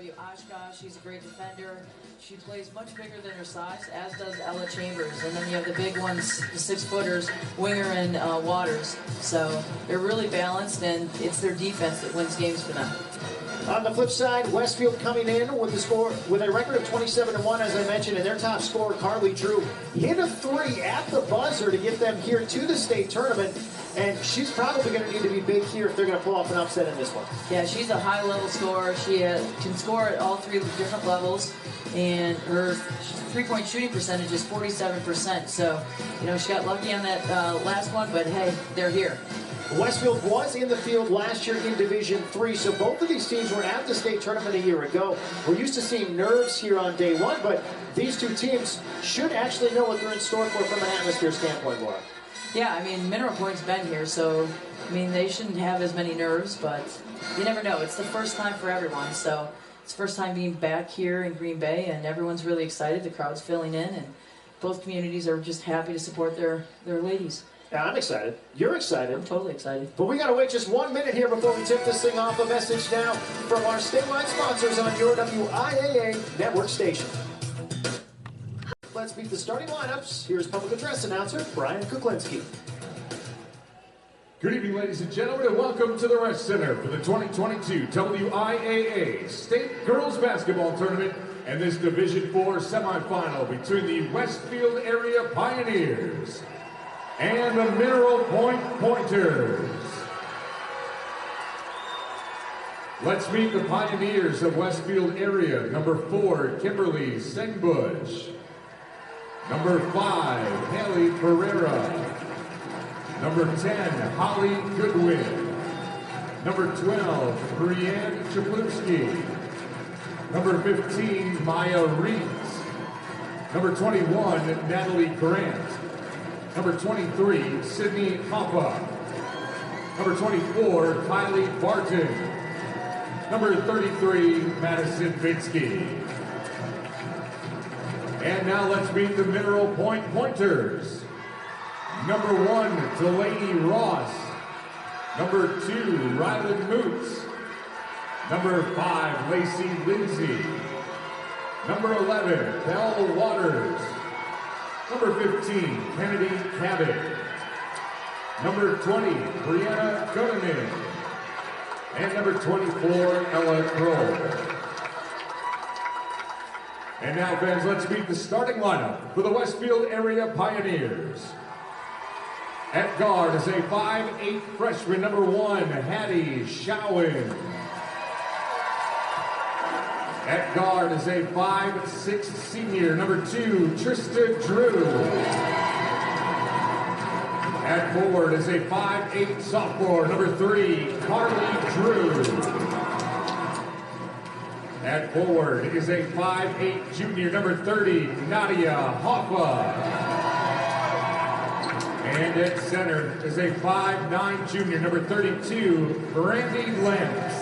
UW Oshkosh. She's a great defender. She plays much bigger than her size, as does Ella Chambers. And then you have the big ones, the 6-footers, Winger and Waters. So they're really balanced, and it's their defense that wins games for them. On the flip side, Westfield coming in with a record of 27-1, as I mentioned, and their top scorer, Carly Drew, hit a 3 at the buzzer to get them here to the state tournament. And she's probably going to need to be big here if they're going to pull off an upset in this one. Yeah, she's a high-level scorer. She can score at all 3 different levels, and her three-point shooting percentage is 47%. So, you know, she got lucky on that last one, but hey, they're here. Westfield was in the field last year in Division III, so both of these teams were at the state tournament a year ago. We're used to seeing nerves here on day one, but these two teams should actually know what they're in store for from an atmosphere standpoint, Laura. Yeah, I mean, Mineral Point's been here, so, I mean, they shouldn't have as many nerves, but you never know. It's the first time for everyone, so it's the first time being back here in Green Bay, and everyone's really excited. The crowd's filling in, and both communities are just happy to support their ladies. Yeah, I'm excited. You're excited. I'm totally excited. But we got to wait just 1 minute here before we tip this thing off. A message now from our statewide sponsors on your WIAA network station. Let's meet the starting lineups. Here's public address announcer Brian Kuklinski. Good evening, ladies and gentlemen, and welcome to the Rest Center for the 2022 WIAA State Girls Basketball Tournament and this Division IV semifinal between the Westfield Area Pioneers and the Mineral Point Pointers. Let's meet the Pioneers of Westfield Area. Number 4, Kimberly Sengbush. Number 5, Haley Pereira. Number 10, Holly Goodwin. Number 12, Brianne Chaplewski. Number 15, Maya Reeds. Number 21, Natalie Grant. Number 23, Sydney Hoppa. Number 24, Kylie Barton. Number 33, Madison Binsky. And now let's meet the Mineral Point Pointers. Number 1, Delaney Ross. Number 2, Rylan Moots. Number 5, Lacey Lindsay. Number 11, Belle Waters. Number 15, Kennedy Cabot. Number 20, Brianna Gunneman. And number 24, Ella Kroll. And now, fans, let's meet the starting lineup for the Westfield Area Pioneers. At guard is a 5'8" freshman, number 1, Hattie Showin. At guard is a 5'6" senior, number 2, Trista Drew. At forward is a 5'8" sophomore, number 3, Carly Drew. At forward is a 5'8" junior, number 30, Nadia Hoffa. And at center is a 5'9" junior, number 32, Brandy Lentz.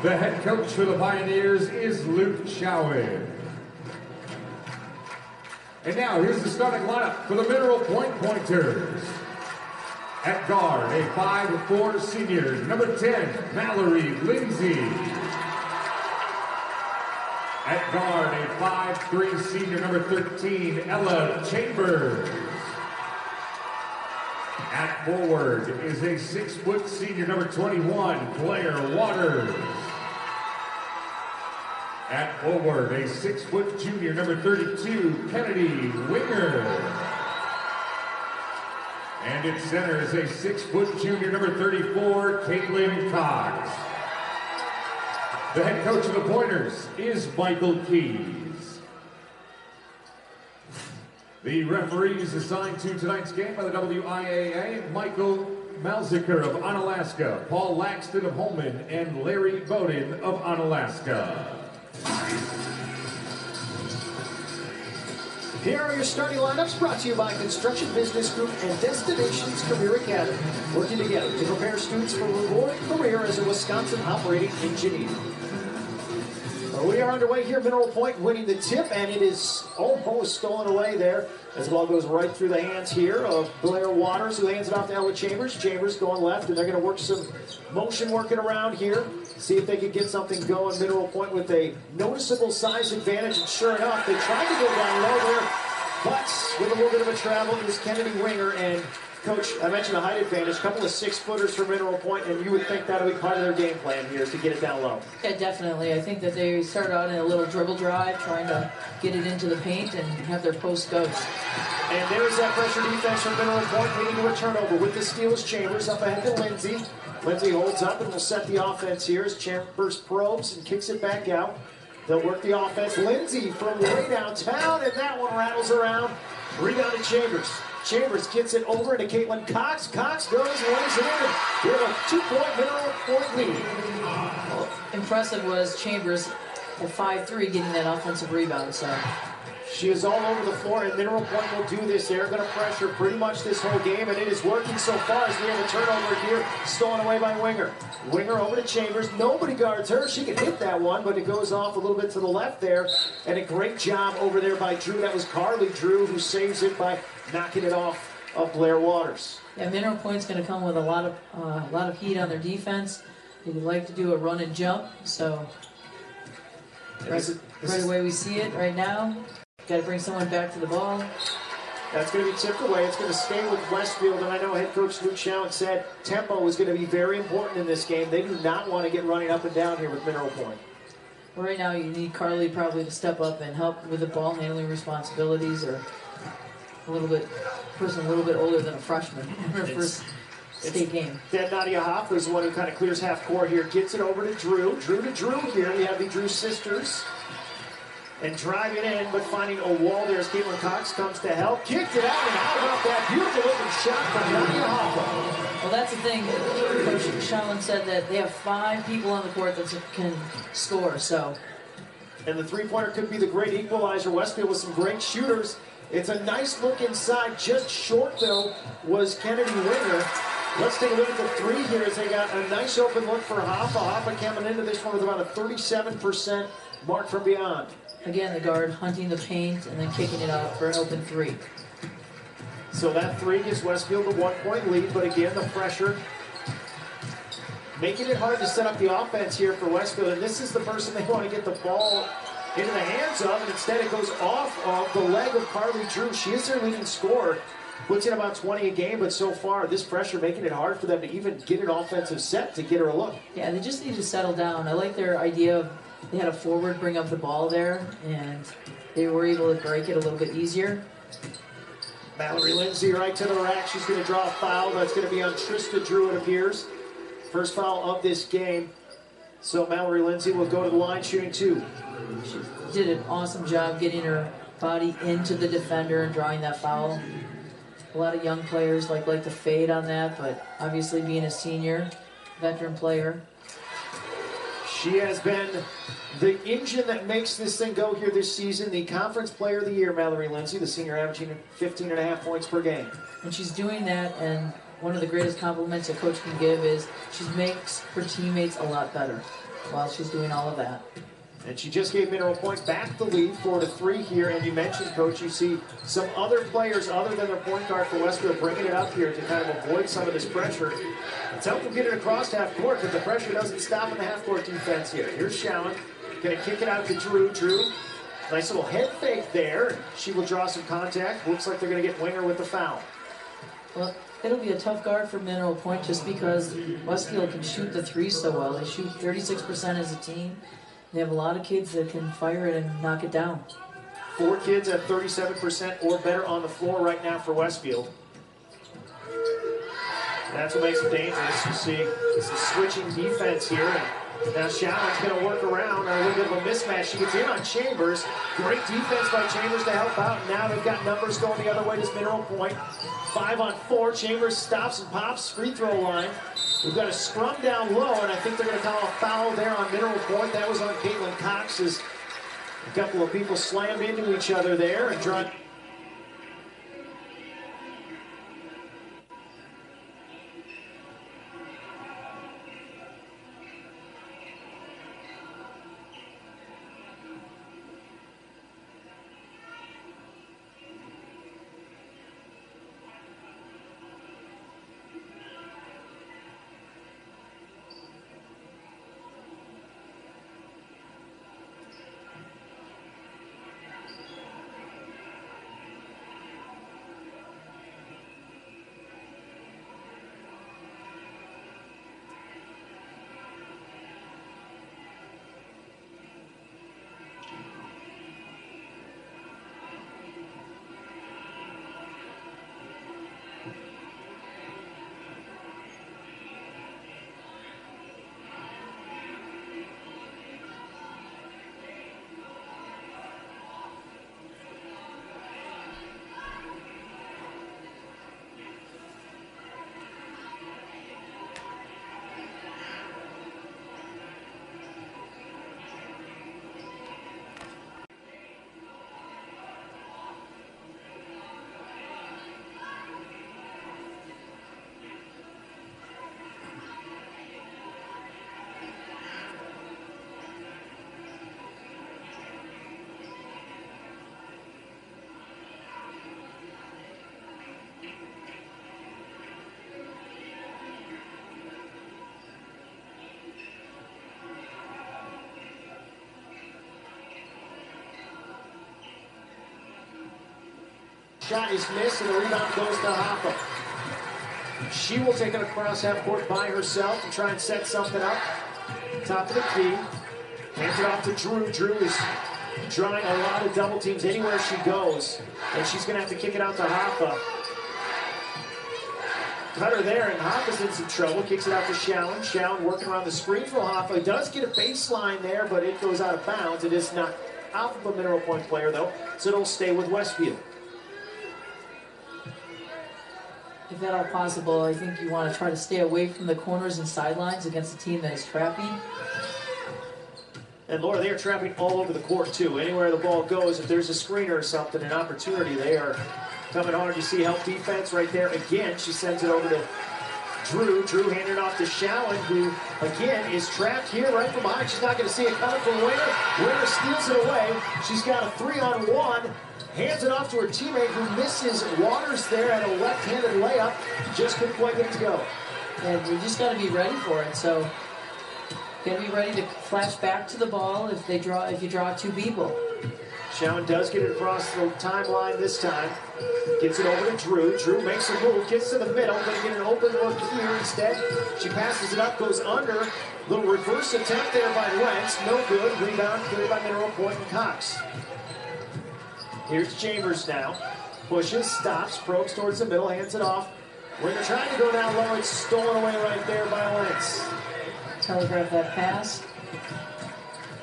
The head coach for the Pioneers is Luke Showin. And now here's the starting lineup for the Mineral Point Pointers. At guard, a 5'4" senior, number 10, Mallory Lindsay. At guard, a 5'3" senior, number 13, Ella Chambers. At forward is a 6' senior, number 21, Claire Waters. At forward, a 6' junior, number 32, Kennedy Winger. And at center is a 6' junior, number 34, Caitlin Cox. The head coach of the Pointers is Michael Keys. The referees assigned to tonight's game by the WIAA, Michael Malziker of Onalaska, Paul Laxton of Holman, and Larry Bowden of Onalaska. Here are your starting lineups brought to you by Construction Business Group and Destinations Career Academy, working together to prepare students for a rewarding career as a Wisconsin operating engineer. We We are underway here. Mineral Point winning the tip, and it is almost stolen away there as the ball goes right through the hands here of Blair Waters, who hands it off to Ella Chambers. Chambers going left, and they're going to work some motion working around here. See if they can get something going. Mineral Point with a noticeable size advantage, and sure enough, they tried to go down low there, but with a little bit of a travel is Kennedy Winger. And Coach, I mentioned a height advantage, a couple of 6-footers for Mineral Point, and you would think that would be part of their game plan here to get it down low. Yeah, definitely. I think that they started out in a little dribble drive, trying to get it into the paint and have their post goes. And there's that pressure defense from Mineral Point, leading to a turnover with the steal is Chambers up ahead to Lindsay. Lindsay holds up and will set the offense here as Chambers probes and kicks it back out. They'll work the offense. Lindsay from way downtown, and that one rattles around. Rebound to Chambers. Chambers gets it over into Caitlin Cox. Cox goes and lays it in. We have a 2-point Mineral Point lead. Well, impressive was Chambers at 5'3", getting that offensive rebound. So she is all over the floor, and Mineral Point will do this. They're going to pressure pretty much this whole game, and it is working so far as we have a turnover here, stolen away by Winger. Winger over to Chambers. Nobody guards her. She can hit that one, but it goes off a little bit to the left there, and a great job over there by Drew. That was Carly Drew who saves it by knocking it off of Blair Waters. Yeah, Mineral Point's going to come with a lot of heat on their defense. They would like to do a run and jump, so right away we see it right now. Got to bring someone back to the ball. That's going to be tipped away. It's going to stay with Westfield, and I know head coach Luke Schowen said tempo is going to be very important in this game. They do not want to get running up and down here with Mineral Point. Well, right now you need Carly probably to step up and help with the ball handling responsibilities, or a little bit older than a freshman in her first state game. Then Nadia Hoff is the one who kind of clears half court here, gets it over to Drew. Drew to Drew here. We have the Drew sisters. And driving in, but finding a wall there as Caitlin Cox comes to help. Kicked it out, and how about that beautiful looking shot from Nadia Hoff? Well, that's the thing. Coach Schowen said that they have 5 people on the court that can score, so. And the three-pointer could be the great equalizer. Westfield with some great shooters. It's a nice look inside. Just short, though, was Kennedy Winger. Let's take a look at the three here as they got a nice open look for Hoffa. Hoffa coming into this one with about a 37% mark from beyond. Again, the guard hunting the paint and then kicking it out for an open three. So that three gives Westfield a 1-point lead, but again, the pressure making it hard to set up the offense here for Westfield. And this is the person they want to get the ball into the hands of, and instead it goes off of the leg of Carly Drew. She is their leading scorer, puts in about 20 a game, but so far this pressure making it hard for them to even get an offensive set to get her a look. Yeah, they just need to settle down. I like their idea of they had a forward bring up the ball there, and they were able to break it a little bit easier. Mallory Lindsay right to the rack. She's going to draw a foul. That's going to be on Trista Drew, it appears. First foul of this game. So Mallory Lindsay will go to the line shooting 2. She did an awesome job getting her body into the defender and drawing that foul. A lot of young players like to fade on that, but obviously being a senior, veteran player. She has been the engine that makes this thing go here this season. The Conference Player of the Year, Mallory Lindsay, the senior, averaging 15.5 points per game. And she's doing that, and one of the greatest compliments a coach can give is she makes her teammates a lot better while she's doing all of that. And she just gave Mineral Point back the lead, 4-3 here. And you mentioned, Coach, you see some other players other than their point guard for Westfield bringing it up here to kind of avoid some of this pressure. It's helped them get it across half court, but the pressure doesn't stop in the half court defense here. Here's Schowen, going to kick it out to Drew. Drew, nice little head fake there. She will draw some contact. Looks like they're going to get Winger with the foul. Well, it'll be a tough guard for Mineral Point just because Westfield can shoot the three so well. They shoot 36% as a team. They have a lot of kids that can fire it and knock it down. 4 kids at 37% or better on the floor right now for Westfield. That's what makes it dangerous. You see it's a switching defense here. And now Schowen's going to work around a little bit of a mismatch. She gets in on Chambers. Great defense by Chambers to help out. Now they've got numbers going the other way to Mineral Point. 5-on-4. Chambers stops and pops. Free throw line. We've got a scrum down low, and I think they're going to call a foul there on Mineral Point. That was on Caitlin Cox as a couple of people slammed into each other there and drawn. Shot is missed, and the rebound goes to Hoffa. She will take it across half court by herself and try and set something up. Top of the key. Hands it off to Drew. Drew is drawing a lot of double teams anywhere she goes. And she's going to have to kick it out to Hoffa. Cutter there, and Hoffa's in some trouble. Kicks it out to Showen. Showen working around the screen for Hoffa. Does get a baseline there, but it goes out of bounds. It is not out of a Mineral Point player, though, so it'll stay with Westfield. If at all possible, I think you want to try to stay away from the corners and sidelines against a team that is trapping. And Laura, they are trapping all over the court, too. Anywhere the ball goes, if there's a screener or something, an opportunity, they are coming hard. You see help defense right there. Again, she sends it over to Drew. Drew handed it off to Showen, who, again, is trapped here right from behind. She's not going to see it coming from Winger. Winger steals it away. She's got a 3-on-1. Hands it off to her teammate, who misses Waters there at a left-handed layup. Just couldn't quite get it to go. And you just got to be ready for it. So, got to be ready to flash back to the ball if you draw two people. Showen does get it across the timeline this time. Gets it over to Drew. Drew makes a move, gets to the middle, going to get an open look here instead. She passes it up, goes under. Little reverse attempt there by Wentz. No good. Rebound cleared by Mineral Point and Cox. Here's Chambers now. Pushes, stops, probes towards the middle, hands it off. Winger trying to go down low. It's stolen away right there by Wentz. Telegraph that pass.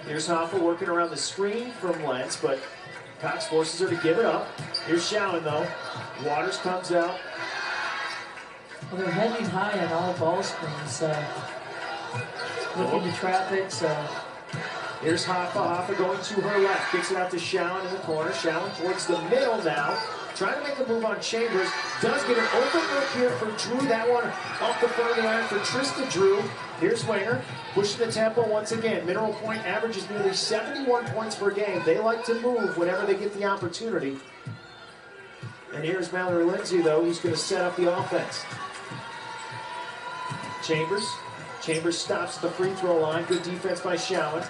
Here's Hoffa working around the screen from Lentz, but Cox forces her to give it up. Here's Showen, though. Waters comes out. Well, they're heading high on all ball screens, looking to trap it, so. Here's Hoffa. Hoffa going to her left. Kicks it out to Showen in the corner. Showen towards the middle now. Trying to make a move on Chambers. Does get an open look here for Drew. That one off the front of the iron for Trista Drew. Here's Winger. Pushing the tempo once again. Mineral Point averages nearly 71 points per game. They like to move whenever they get the opportunity. And here's Mallory Lindsay, though, who's going to set up the offense. Chambers. Chambers stops at the free throw line. Good defense by Showen.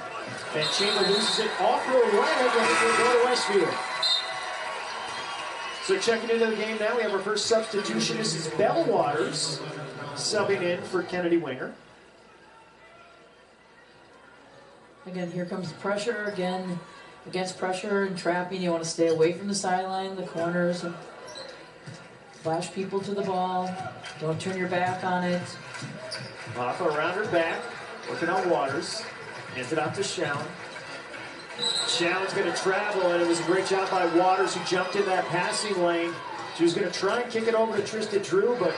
And Chambers loses it off her leg, and it will go to Westfield. So checking into the game now, we have our first substitution. This is Belle Waters subbing in for Kennedy Winger. Again, here comes the pressure. Again, against pressure and trapping, you want to stay away from the sideline, the corners, and flash people to the ball. Don't turn your back on it. Hoffa around her back, working on Waters. Hands it out to Showen. Showen's going to travel, and it was a great job by Waters, who jumped in that passing lane. She was going to try and kick it over to Trista Drew, but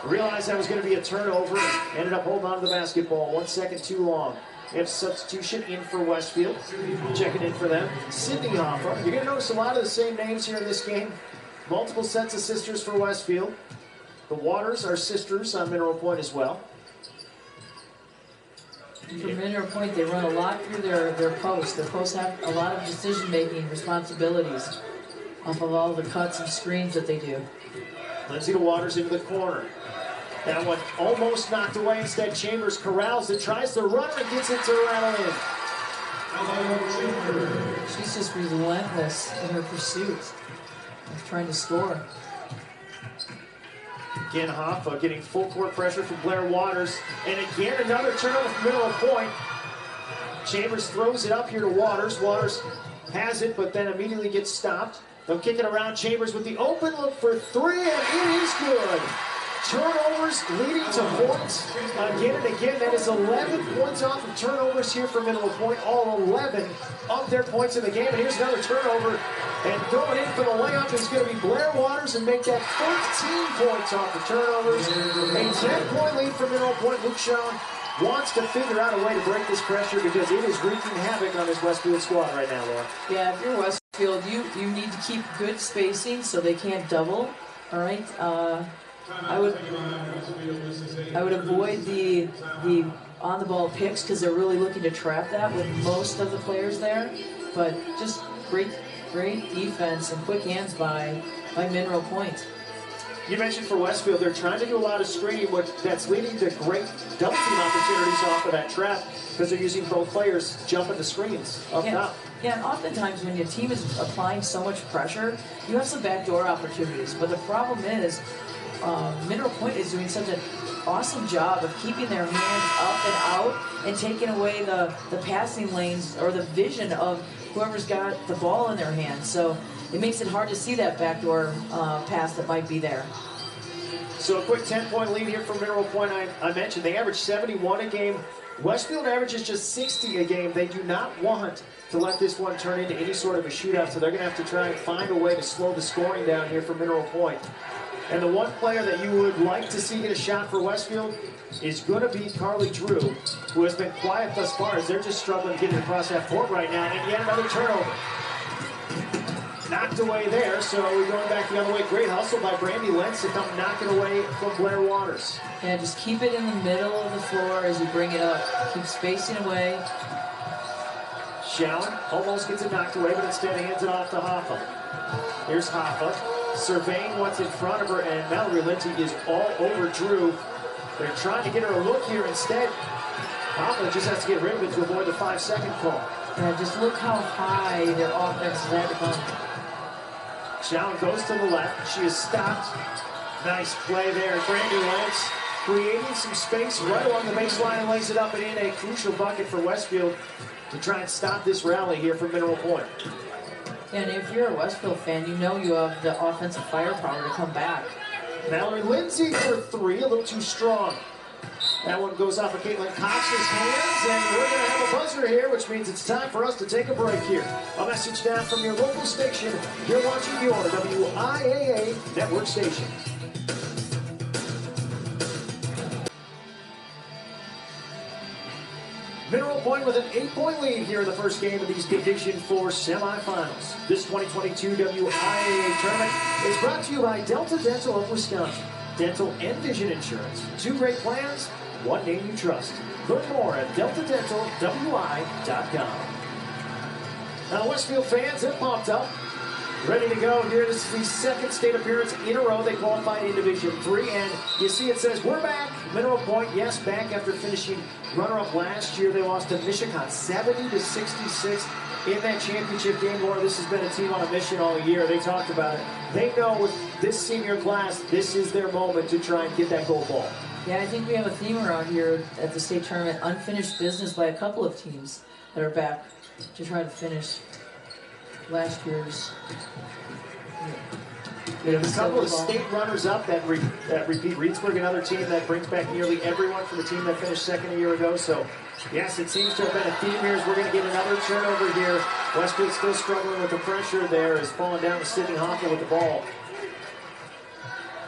realized that was going to be a turnover. Ended up holding on to the basketball 1 second too long. We have substitution in for Westfield. Checking in for them. Sydney Hoffa. You're going to notice a lot of the same names here in this game. Multiple sets of sisters for Westfield. The Waters are sisters on Mineral Point as well. For Mineral Point, they run a lot through their posts. Their posts have a lot of decision-making responsibilities off of all the cuts and screens that they do. Lindsay to Waters into the corner. That one almost knocked away. Instead, Chambers corrals it, tries to run and gets it to rattle in. She's just relentless in her pursuit of trying to score. Again, Hoffa getting full court pressure from Blair Waters. And again, another turnover from Mineral Point. Chambers throws it up here to Waters. Waters has it, but then immediately gets stopped. They'll kick it around. Chambers with the open look for three, and it is good. Turnovers leading to points again and again. That is 11 points off of turnovers here for Mineral Point. All 11 of their points in the game. And here's another turnover. And going in for the layup is going to be Blair Waters and make that 14 points off the turnovers. A 10-point lead for Mineral Point. Luke Showen wants to figure out a way to break this pressure because it is wreaking havoc on this Westfield squad right now, Laura. Yeah, if you're Westfield, you need to keep good spacing so they can't double. All right. I would avoid the on-the-ball picks because they're really looking to trap that with most of the players there. But just great defense and quick hands by Mineral Point. You mentioned for Westfield, they're trying to do a lot of screening, that's leading to great double team opportunities off of that trap because they're using both players jumping the screens up top. Yeah, and oftentimes when your team is applying so much pressure, you have some backdoor opportunities. But the problem is, Mineral Point is doing such an awesome job of keeping their hands up and out and taking away the passing lanes or the vision of whoever's got the ball in their hands. So it makes it hard to see that backdoor pass that might be there. So a quick 10-point lead here for Mineral Point. I mentioned they average 71 a game. Westfield averages just 60 a game. They do not want to let this one turn into any sort of a shootout, so they're going to have to try and find a way to slow the scoring down here for Mineral Point. And the one player that you would like to see get a shot for Westfield is going to be Carly Drew, who has been quiet thus far as they're just struggling to get it across half court right now. And yet another turnover. Knocked away there, so we're going back the other way. Great hustle by Brandy Lentz to come knocking away from Blair Waters. Yeah, just keep it in the middle of the floor as you bring it up. Keep spacing away. Shallen almost gets it knocked away, but instead hands it off to Hoffa. Here's Hoffa surveying what's in front of her, and Mallory Lindsay is all over Drew. They're trying to get her a look here instead. Hoffa just has to get rid of it to avoid the 5-second call. Yeah, just look how high their offense has had to come. Shallen goes to the left. She is stopped. Nice play there. Brandy Lentz creating some space right along the baseline and lays it up and in. A crucial bucket for Westfield to try and stop this rally here from Mineral Point. Yeah, and if you're a Westfield fan, you know you have the offensive firepower to come back. Mallory Lindsay for three, a little too strong. That one goes off of Caitlin Cox's hands, and we're going to have a buzzer here, which means it's time for us to take a break here. A message down from your local station. You're watching your WIAA network station. Mineral Point with an 8-point lead here in the first game of these Division IV semifinals. This 2022 WIAA tournament is brought to you by Delta Dental of Wisconsin. Dental and vision insurance. 2 great plans, one name you trust. Learn more at deltadentalwi.com. Now, Westfield fans, they're pumped up. Ready to go here. This is the second state appearance in a row. They qualified in Division III, and you see it says, we're back. Mineral Point, yes, back after finishing runner-up last year. They lost to Michigan 70-66 in that championship game. Laura, this has been a team on a mission all year. They talked about it. They know with this senior class, this is their moment to try and get that gold ball. Yeah, I think we have a theme around here at the state tournament, unfinished business by a couple of teams that are back to try to finish last year's. There's a couple of state runners-up that repeat. Reedsburg, another team that brings back nearly everyone from the team that finished second a year ago. So, yes, it seems to have been a theme here as we're going to get another turnover here. Westfield still struggling with the pressure there, is falling down to Sydney Hoffa with the ball.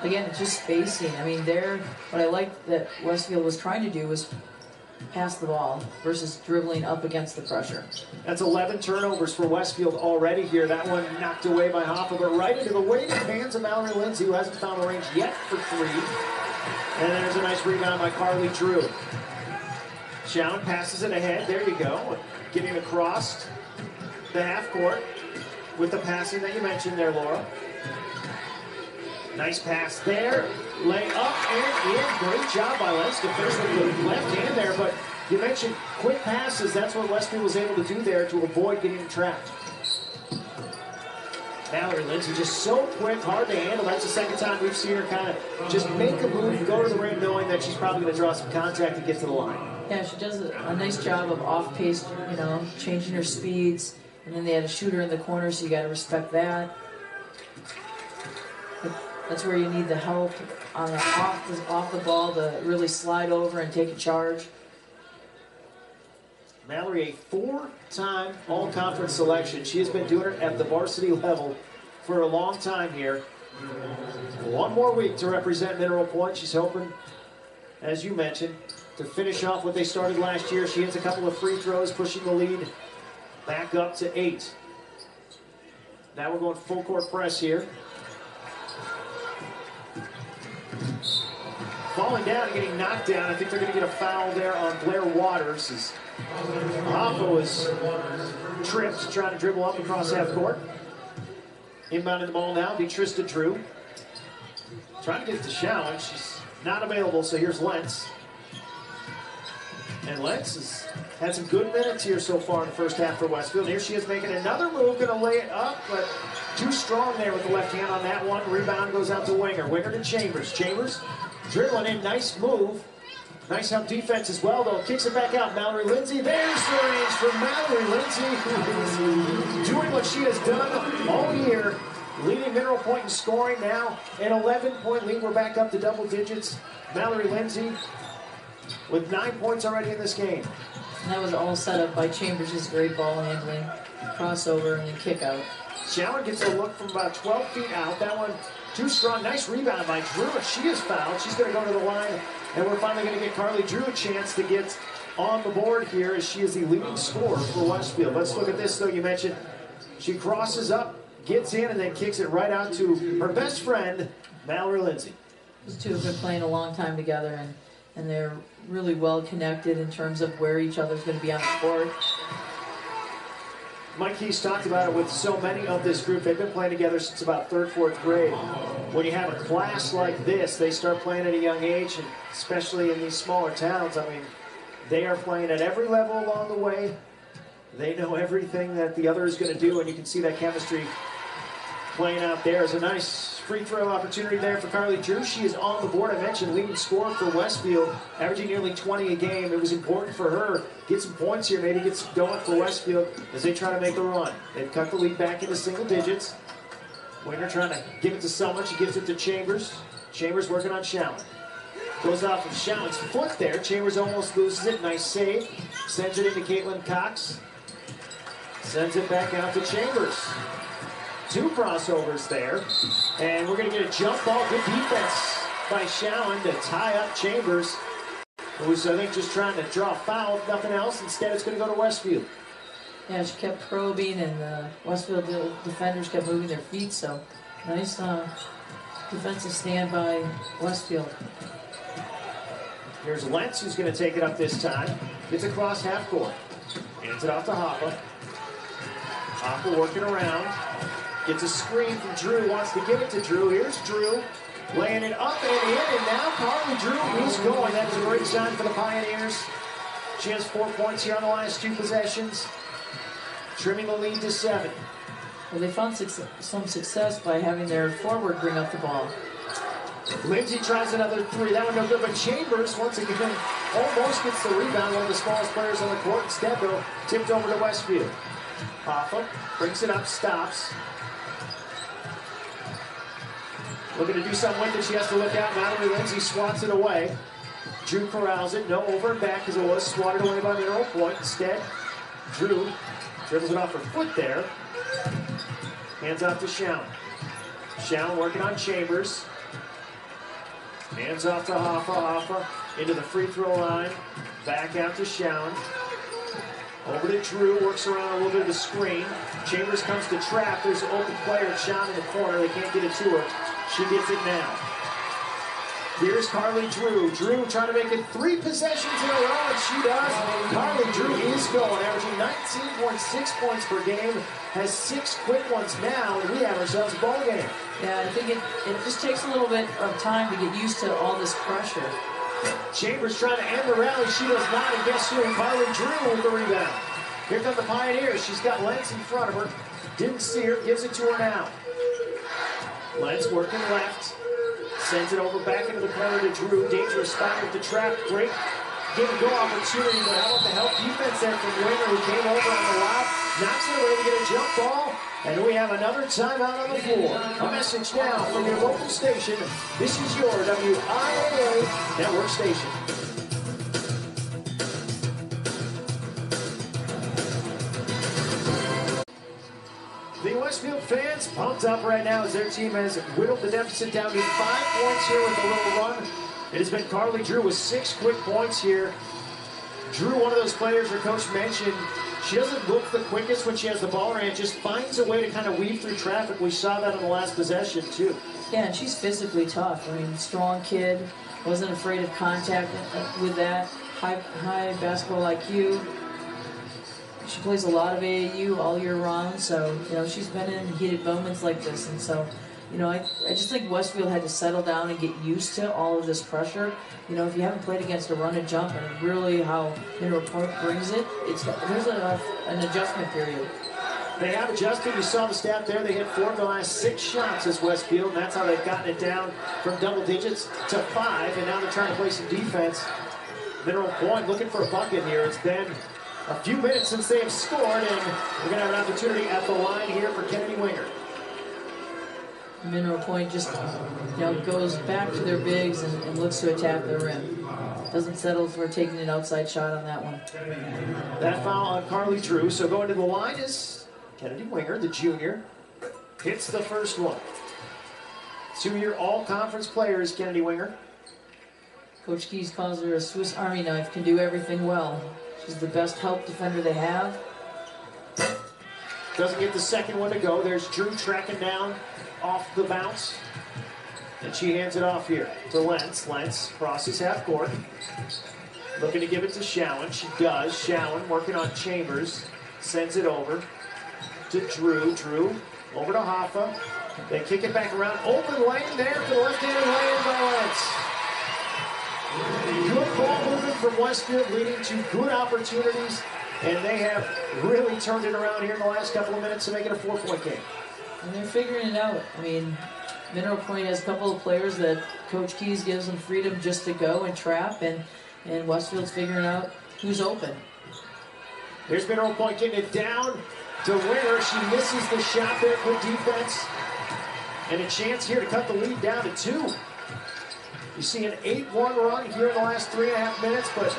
Again, it's just spacing. I mean, what I liked that Westfield was trying to do was pass the ball versus dribbling up against the pressure. That's 11 turnovers for Westfield already here. That one knocked away by Hoffa, but right into the weighted hands of Mallory Lindsay, who hasn't found the range yet for three. And there's a nice rebound by Carly Drew. Shallen passes it ahead. There you go. Getting across the half court with the passing that you mentioned there, Laura. Nice pass there. Lay up and in. Great job by Lentz to finish with the left hand there. But you mentioned quick passes. That's what Westfield was able to do there to avoid getting trapped. Mallory Lindsay just so quick, hard to handle. That's the second time we've seen her kind of just make a move and go to the ring knowing that she's probably going to draw some contact and get to the line. Yeah, she does a nice job of off-pace, changing her speeds. And then they had a shooter in the corner, so you got to respect that. That's where you need the help on off the ball to really slide over and take a charge. Mallory, a 4-time all-conference selection. She has been doing it at the varsity level for a long time here. One more week to represent Mineral Point. She's hoping, as you mentioned, to finish off what they started last year. She hits a couple of free throws, pushing the lead back up to 8. Now we're going full court press here. Falling down and getting knocked down. I think they're going to get a foul there on Blair Waters. As Hoffa was tripped trying to dribble up across half court. Inbounding the ball now, be Trista Drew. Trying to get it to Shallen. She's not available, so here's Lentz. And Lentz has Had some good minutes here so far in the first half for Westfield. Here she is making another move, going to lay it up, but too strong there with the left hand on that one. Rebound goes out to Winger. Winger to Chambers. Chambers dribbling in, nice move. Nice help defense as well, though. Kicks it back out. Mallory Lindsay. There's the range for Mallory Lindsay, who is doing what she has done all year. Leading Mineral Point in scoring now. An 11-point lead. We're back up to double digits. Mallory Lindsay with 9 points already in this game. And that was all set up by Chambers. Just great ball handling, crossover, and then kick out. Shower gets a look from about 12 feet out. That one too strong. Nice rebound by Drew, but she is fouled. She's going to go to the line, and we're finally going to get Carly Drew a chance to get on the board here as she is the leading scorer for Westfield. Let's look at this, though. You mentioned she crosses up, gets in, and then kicks it right out to her best friend, Mallory Lindsay. Those two have been playing a long time together, and they're really well connected in terms of where each other's going to be on the court. Mike Keys talked about it with so many of this group. They've been playing together since about 3rd, 4th grade. When you have a class like this, they start playing at a young age, and especially in these smaller towns. I mean, they are playing at every level along the way. They know everything that the other is going to do, and you can see that chemistry playing out there. Is a nice free throw opportunity there for Carly Drew. She is on the board. I mentioned leading scorer for Westfield, averaging nearly 20 a game. It was important for her to get some points here, maybe get some going for Westfield as they try to make a run. They've cut the lead back into single digits. Winner trying to give it to someone. She gives it to Chambers. Chambers working on Shallen. Goes off of Shallen's foot there. Chambers almost loses it. Nice save. Sends it into Caitlin Cox. Sends it back out to Chambers. 2 crossovers there, and we're going to get a jump ball. Good defense by Shallen to tie up Chambers, who's, I think, just trying to draw a foul, if nothing else. Instead, it's going to go to Westfield. Yeah, she kept probing, and the Westfield defenders kept moving their feet, so nice defensive stand by Westfield. Here's Lentz, who's going to take it up this time. Gets across half court. Hands it off to Hoffa. Hoffa working around. Gets a screen from Drew, wants to give it to Drew. Here's Drew, laying it up and in, and now Carly Drew is going. That is a great sign for the Pioneers. She has 4 points here on the last 2 possessions, trimming the lead to 7. Well, they found some success by having their forward bring up the ball. Lindsay tries another 3. That one no good, but Chambers, once again, almost gets the rebound. One of the smallest players on the court. Instead, though, tipped over to Westfield. Hoffa brings it up, stops. Looking to do something with it. She has to look out. Mallory Lindsay swats it away. Drew corrals it. No over and back as it was swatted away by Mineral Point. Instead, Drew dribbles it off her foot there. Hands off to Shallen. Shallen working on Chambers. Hands off to Hoffa. Hoffa into the free throw line. Back out to Shallen. Over to Drew, works around a little bit of the screen. Chambers comes to trap. There's an open player, shot in the corner. They can't get it to her. She gets it now. Here's Carly Drew. Drew trying to make it 3 possessions in a row, and she does. Carly Drew is going, averaging 19.6 points per game. Has 6 quick ones now, and we have ourselves a ball game. Yeah, I think it just takes a little bit of time to get used to all this pressure. Chambers trying to end the rally. She does not, and guess who? Carly Drew with the rebound. Here come the Pioneers. She's got Lentz in front of her. Didn't see her, gives it to her now. Lentz working left. Sends it over back into the corner to Drew. Dangerous spot with the trap. Great give and go opportunity, but how about the help defense there from Winger, who came over on the lob. Knocks it away to get a jump ball. And we have another timeout on the floor. A message now from your local station. This is your WIAA network station. The Westfield fans pumped up right now as their team has whittled the deficit down to 5 points here with a little run. It has been Carly Drew with 6 quick points here. Drew, one of those players her coach mentioned, she doesn't look the quickest when she has the ball in her hand, just finds a way to kind of weave through traffic. We saw that on the last possession, too. Yeah, and she's physically tough. I mean, strong kid, wasn't afraid of contact with that. High basketball IQ. She plays a lot of AAU all year round, so, you know, she's been in heated moments like this, and so you know, I just think Westfield had to settle down and get used to all of this pressure. You know, if you haven't played against a run and jump and really how Mineral Point brings it, there's an adjustment period. They have adjusted. You saw the stat there. They hit 4 of the last 6 shots as Westfield, and that's how they've gotten it down from double digits to 5, and now they're trying to play some defense. Mineral Point looking for a bucket here. It's been a few minutes since they have scored, and we're going to have an opportunity at the line here for Kennedy Winger. Mineral Point just, you know, goes back to their bigs and looks to attack the rim. Doesn't settle for taking an outside shot on that one. That foul on Carly Drew. So going to the line is Kennedy Winger, the junior. Hits the first one. 2-year all-conference player is Kennedy Winger. Coach Keys calls her a Swiss Army knife, can do everything well. She's the best help defender they have. Doesn't get the second one to go. There's Drew tracking down off the bounce. And she hands it off here to Lentz. Lentz crosses half court. Looking to give it to Showen. She does. Showen working on Chambers. Sends it over to Drew. Drew over to Hoffa. They kick it back around. Open lane there for the left-handed lane by Lentz. Good ball movement from Westfield, leading to good opportunities. And they have really turned it around here in the last couple of minutes to make it a 4-point game. And they're figuring it out. I mean, Mineral Point has a couple of players that Coach Keys gives them freedom just to go and trap, and Westfield's figuring out who's open. Here's Mineral Point getting it down to Winger. She misses the shot there. Good defense. And a chance here to cut the lead down to 2. You see an 8-1 run here in the last 3.5 minutes, but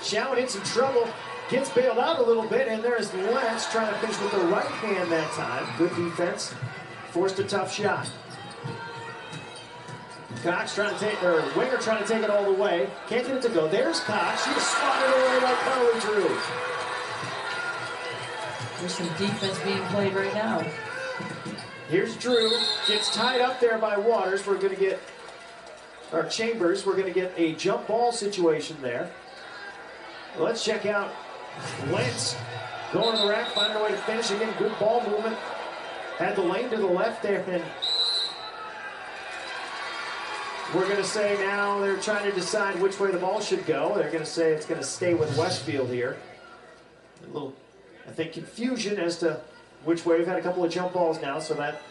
Showen in some trouble. Gets bailed out a little bit, and there's Lentz trying to finish with the right hand that time. Good defense. Forced a tough shot. Cox trying to take, or Winger trying to take it all the way. Can't get it to go. There's Cox. She was swatted away by Carly Drew. There's some defense being played right now. Here's Drew. Gets tied up there by Waters. We're going to get, or Chambers. We're going to get a jump ball situation there. Let's check out Lentz going to the rack, finding a way to finish. Again, good ball movement. Had the lane to the left there, and we're going to say now they're trying to decide which way the ball should go. They're going to say it's going to stay with Westfield here. A little, I think, confusion as to which way. We've had a couple of jump balls now, so that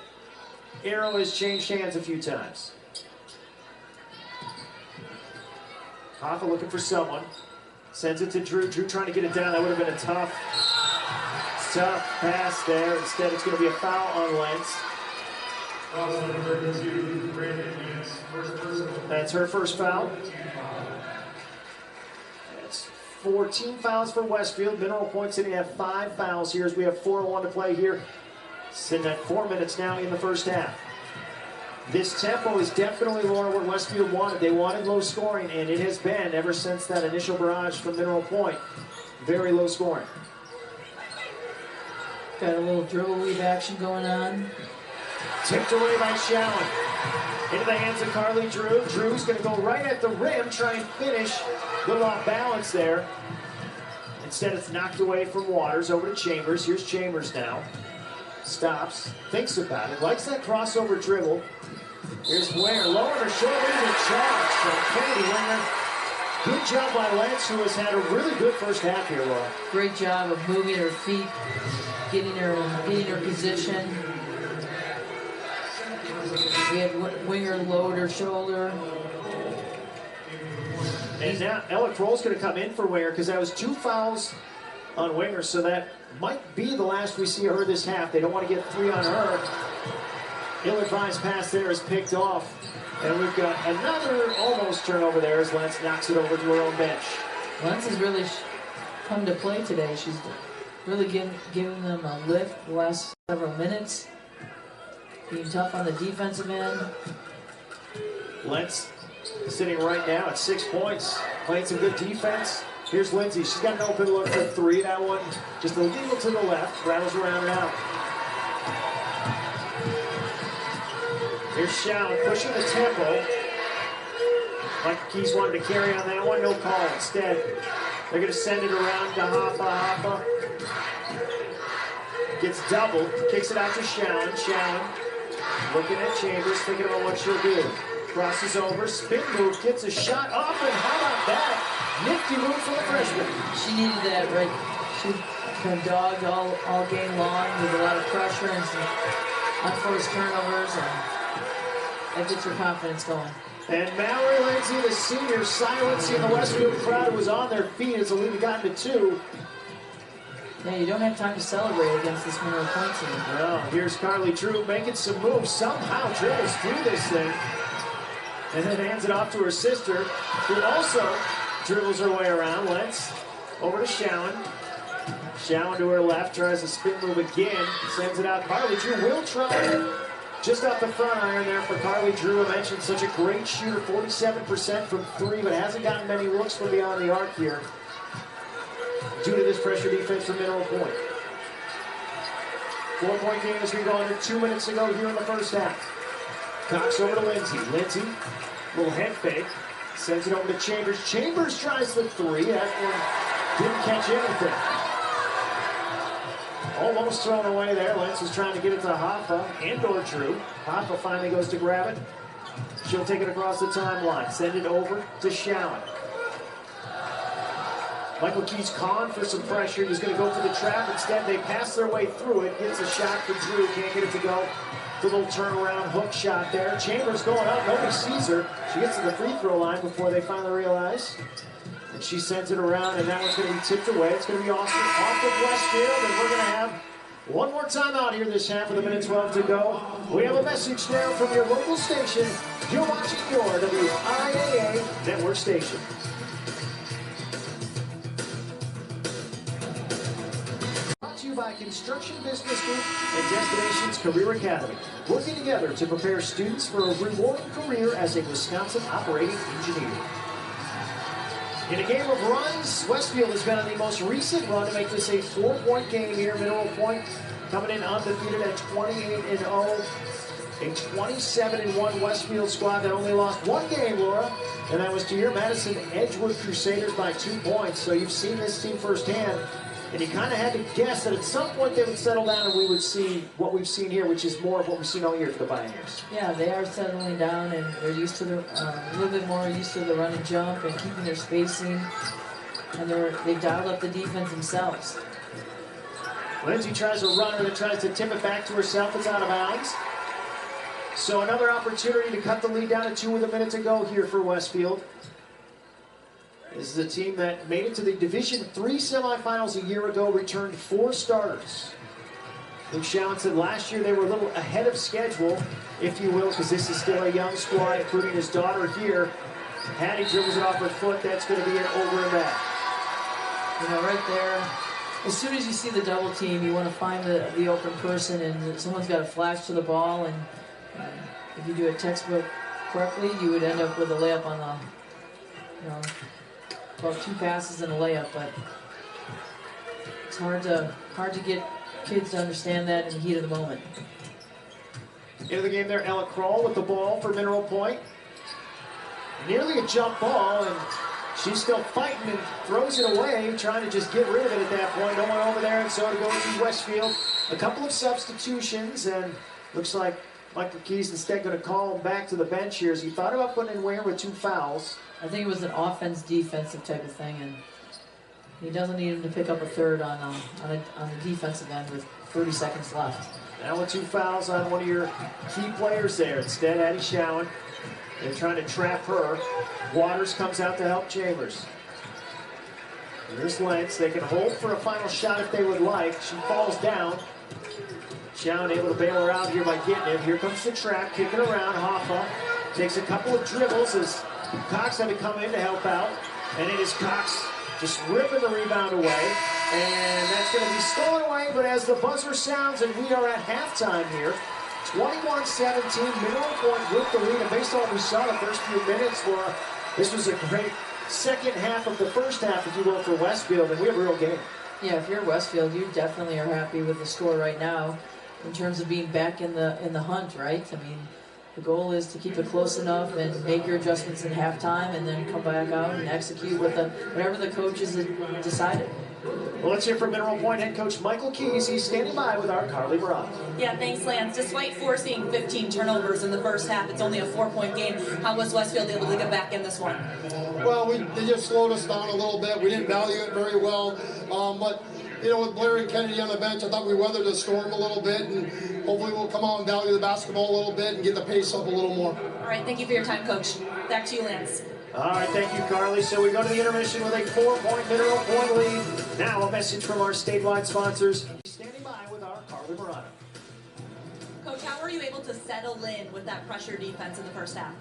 arrow has changed hands a few times. Hoffa looking for someone. Sends it to Drew. Drew trying to get it down. That would have been a tough pass there. Instead, it's going to be a foul on Lentz. That's her first foul. That's 14 fouls for Westfield. Mineral Point City have 5 fouls here as we have 4:01 to play here. Sitting at 4 minutes now in the first half. This tempo is definitely more what Westfield wanted. They wanted low scoring, and it has been ever since that initial barrage from Mineral Point. Very low scoring. Got a little dribble weave action going on. Tipped away by Showen. Into the hands of Carly Drew. Drew's going to go right at the rim, try and finish. A little off balance there. Instead, it's knocked away from Waters over to Chambers. Here's Chambers now. Stops, thinks about it, likes that crossover dribble. Here's Winger, lowering her shoulder into charge from Kennedy Winger. Good job by Lentz, who has had a really good first half here, Laura. Great job of moving her feet, getting her position. We had Winger lowered her shoulder. And now Ella Kroll's going to come in for Winger because that was 2 fouls on Winger, so that might be the last we see of her this half. They don't want to get 3 on her. Ill-advised pass there is picked off. And we've got another almost turnover there as Lentz knocks it over to her own bench. Lentz has really come to play today. She's really giving them a lift the last several minutes. Being tough on the defensive end. Lentz sitting right now at 6 points. Playing some good defense. Here's Lindsay. She's got an open look for 3. That one just a little to the left. Rattles around and out. Here's Showen pushing the tempo. Mike Keys wanted to carry on that one. No call. Instead, they're going to send it around to Hoffa. Gets doubled. Kicks it out to Showen. Showen Looking at Chambers, thinking about what she'll do. Crosses over, spin move, gets a shot up, and how about that? Nifty move from the freshman. She needed that, right? She been dogged all game long with a lot of pressure and some unforced turnovers, and that gets her confidence going. And Mallory Lindsay, the senior, silencing the Westfield crowd, was on their feet as the lead had gotten to 2. Yeah, you don't have time to celebrate against this Mineral Point team. Well, here's Carly Drew making some moves, somehow dribbles through this thing, and then hands it off to her sister, who also dribbles her way around. Lentz over to Showen. Showen to her left, tries a spin move again, sends it out. Carly Drew will try just off the front iron there for Carly Drew. I mentioned such a great shooter, 47% from 3, but hasn't gotten many looks from beyond the arc here due to this pressure defense from Mineral Point. 4-point game as we go under 2 minutes to go here in the first half. Cox over to Lindsay. Lindsay, little head fake, sends it over to Chambers. Chambers tries the 3. That one didn't catch anything. Almost thrown away there. Lentz was trying to get it to Hoffa and/or Drew. Hoffa finally goes to grab it. She'll take it across the timeline. Send it over to Showen. Michael Keyes calling for some pressure. He's going to go for the trap. Instead, they pass their way through it. Gets a shot for Drew. Can't get it to go. The little turnaround hook shot there. Chambers going up. Nobody sees her. She gets to the free throw line before they finally realize. And she sends it around, and that one's going to be tipped away. It's going to be off of Westfield, and we're going to have one more timeout here this half with 1:12 to go. We have a message now from your local station. You're watching your WIAA network station. Brought to you by Construction Business Group and Destinations Career Academy, working together to prepare students for a rewarding career as a Wisconsin operating engineer. In a game of runs, Westfield has been on the most recent run to make this a 4-point game here. Mineral Point coming in undefeated at 28-0. A 27-1 Westfield squad that only lost 1 game, Laura, and that was to your Madison Edgewood Crusaders by 2 points. So you've seen this team firsthand, and you kind of had to guess that at some point they would settle down and we would see what we've seen here, which is more of what we've seen all year for the Pioneers. Yeah, they are settling down, and they're used to the a little bit more used to the run and jump and keeping their spacing, and they've dialed up the defense themselves. Lindsay tries a runner that tries to tip it back to herself. It's out of bounds. So another opportunity to cut the lead down to 2 with a minute to go here for Westfield. This is a team that made it to the Division III semifinals a year ago, returned 4 starters. Luke Showen said last year they were a little ahead of schedule, if you will, because this is still a young squad, including his daughter here. Hattie dribbles it off her foot. That's going to be an over and back. You know, right there, as soon as you see the double team, you want to find the open person, and someone's got to flash to the ball, and if you do a textbook correctly, you would end up with a layup on the, you know, about 2 passes and a layup, but it's hard to get kids to understand that in the heat of the moment. Into the game there, Ella Kroll with the ball for Mineral Point. Nearly a jump ball, and she's still fighting and throws it away, trying to just get rid of it at that point. No one over there, and so to go to Westfield. A couple of substitutions, and looks like Michael Keyes instead going to call him back to the bench here as he thought about putting in Ware with 2 fouls. I think it was an offense-defensive type of thing, and he doesn't need him to pick up a third on the defensive end with 30 seconds left. Now with 2 fouls on one of your key players there. Instead, Addie Showen. They're trying to trap her. Waters comes out to help Chambers. Here's Lentz. They can hold for a final shot if they would like. She falls down. Showen able to bail her out here by getting it. Here comes the trap, kicking around. Hoffa takes a couple of dribbles as Cox had to come in to help out. And it is Cox just ripping the rebound away. And that's going to be stolen away, but as the buzzer sounds, and we are at halftime here, 21-17, Mineral Point with the lead. And based on what we saw the first few minutes, Laura, this was a great second half of the first half, if you will, for Westfield, and we have a real game. Yeah, if you're Westfield, you definitely are happy with the score right now in terms of being back in the hunt, right? I mean, the goal is to keep it close enough and make your adjustments in halftime and then come back out and execute with whatever the coaches have decided. Well, let's hear from Mineral Point head coach Michael Keys. He's standing by with our Carly Murata. Yeah, thanks, Lance. Despite forcing 15 turnovers in the first half, it's only a 4-point game. How was Westfield able to get back in this one? Well, they just slowed us down a little bit. We didn't value it very well. But, you know, with Blair and Kennedy on the bench, I thought we weathered the storm a little bit, and hopefully we'll come out and value the basketball a little bit and get the pace up a little more. All right, thank you for your time, Coach. Back to you, Lance. All right, thank you, Carly. So we go to the intermission with a 4-point Mineral Point lead. Now a message from our statewide sponsors. Standing by with our Carly Murata. Coach, how were you able to settle in with that pressure defense in the first half?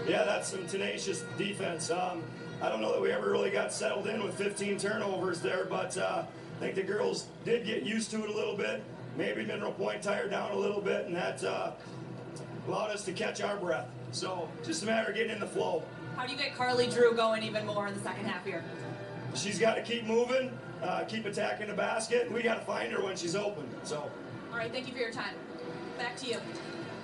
Yeah, that's some tenacious defense. I don't know that we ever really got settled in with 15 turnovers there, but I think the girls did get used to it a little bit. Maybe Mineral Point tired down a little bit, and that allowed us to catch our breath. So just a matter of getting in the flow. How do you get Carly Drew going even more in the second half here? She's got to keep moving, keep attacking the basket. We got to find her when she's open. So. All right, thank you for your time. Back to you.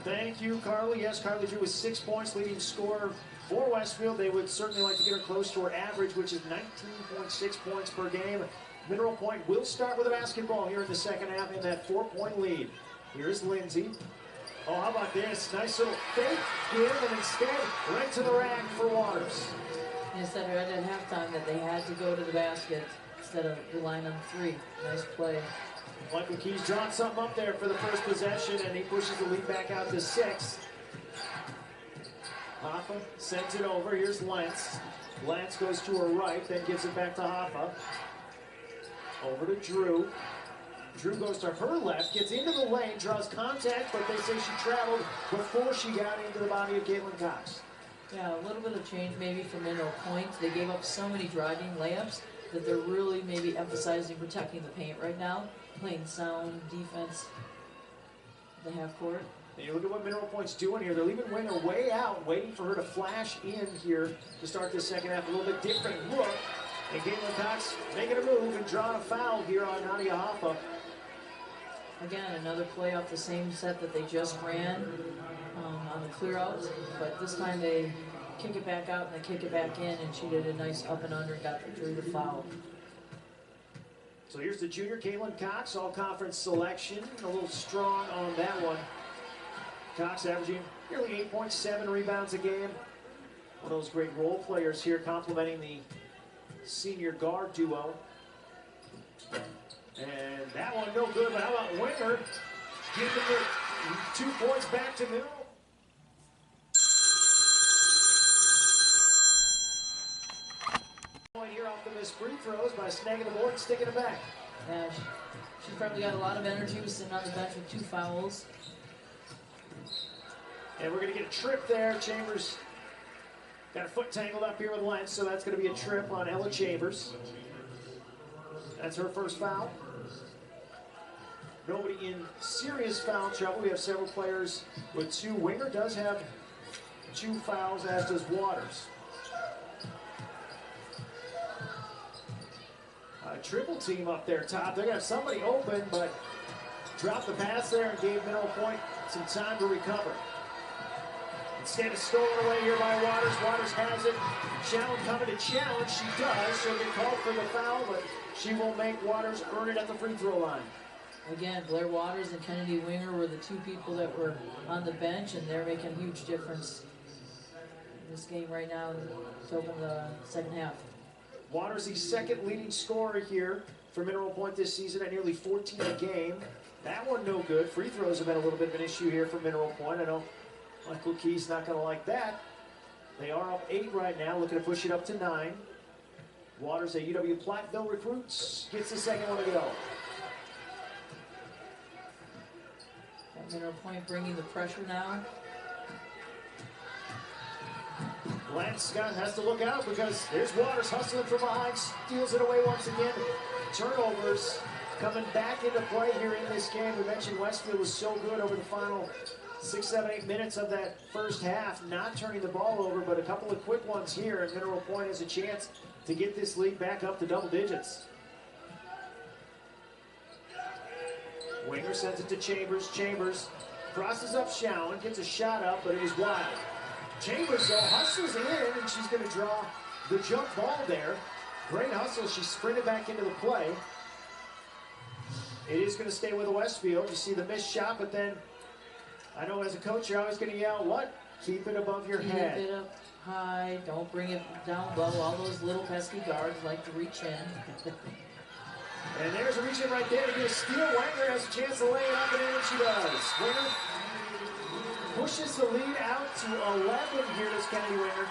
Thank you, Carly. Yes, Carly Drew with 6 points, leading scorer for Westfield. They would certainly like to get her close to her average, which is 19.6 points per game. Mineral Point will start with a basketball here in the second half in that 4-point lead. Here's Lindsay. Oh, how about this? Nice little fake give, and instead, right to the rack for Waters. They said right at halftime that they had to go to the basket instead of relying on three. Nice play. Michael Keys drawing something up there for the first possession, and he pushes the lead back out to 6. Hoffa sends it over. Here's Lance. Lance goes to her right, then gives it back to Hoffa. Over to Drew. Drew goes to her left, gets into the lane, draws contact, but they say she traveled before she got into the body of Caitlin Cox. Yeah, a little bit of change maybe from Mineral Point. They gave up so many driving layups that they're really maybe emphasizing protecting the paint right now, playing sound defense at the half court. And you look at what Mineral Point's doing here. They're leaving Winger way out, waiting for her to flash in here to start this second half. A little bit different look. And Caitlin Cox making a move and drawing a foul here on Nadia Hoffa. Again, another play off the same set that they just ran on the clear out, but this time they kick it back out and they kick it back in, and she did a nice up and under and got Drew the foul. So here's the junior Caitlin Cox, all-conference selection. A little strong on that one. Cox averaging nearly 8.7 rebounds a game. One of those great role players here, complimenting the senior guard duo. And that one no good, but how about Winger giving the 2 points back to Mineral? Point here off the missed free throws by snagging the board and sticking it back. Yeah, she's probably got a lot of energy, was sitting on the bench with 2 fouls. And we're going to get a trip there. Chambers got her foot tangled up here with Lentz, so that's going to be a trip on Ella Chambers. That's her first foul. Nobody in serious foul trouble. We have several players with 2. Winger does have 2 fouls, as does Waters. A triple team up there top. They're going to have somebody open, but dropped the pass there and gave Mineral Point some time to recover. Instead, it's stolen away here by Waters. Waters has it. Shallen coming to challenge. She does. She'll get called for the foul, but she will make Waters earn it at the free throw line. Again, Blair Waters and Kennedy Winger were the 2 people that were on the bench, and they're making a huge difference in this game right now to open the second half. Waters, the second leading scorer here for Mineral Point this season at nearly 14 a game. That one no good. Free throws have been a little bit of an issue here for Mineral Point. I know Michael Key's not going to like that. They are up 8 right now, looking to push it up to 9. Waters, a UW Platteville recruits, gets the second one to go. Got Mineral Point bringing the pressure now. Lance Scott has to look out because there's Waters hustling from behind, steals it away once again. Turnovers coming back into play here in this game. We mentioned Westfield was so good over the final 6, 7, 8 minutes of that first half, not turning the ball over, but a couple of quick ones here, and Mineral Point has a chance to get this lead back up to double digits. Winger sends it to Chambers. Chambers crosses up Shallen, gets a shot up, but it is wide. Chambers, though, hustles in, and she's going to draw the jump ball there. Great hustle. She sprinted back into the play. It is going to stay with Westfield. You see the missed shot, but then I know as a coach, you're always going to yell, what? Keep it above your head. Keep it up high. Don't bring it down low. All those little pesky guards like to reach in. And there's a reach in right there to get a steal. Wenger has a chance to lay it up, and she does. Wenger pushes the lead out to 11 here, does Kennedy Wenger.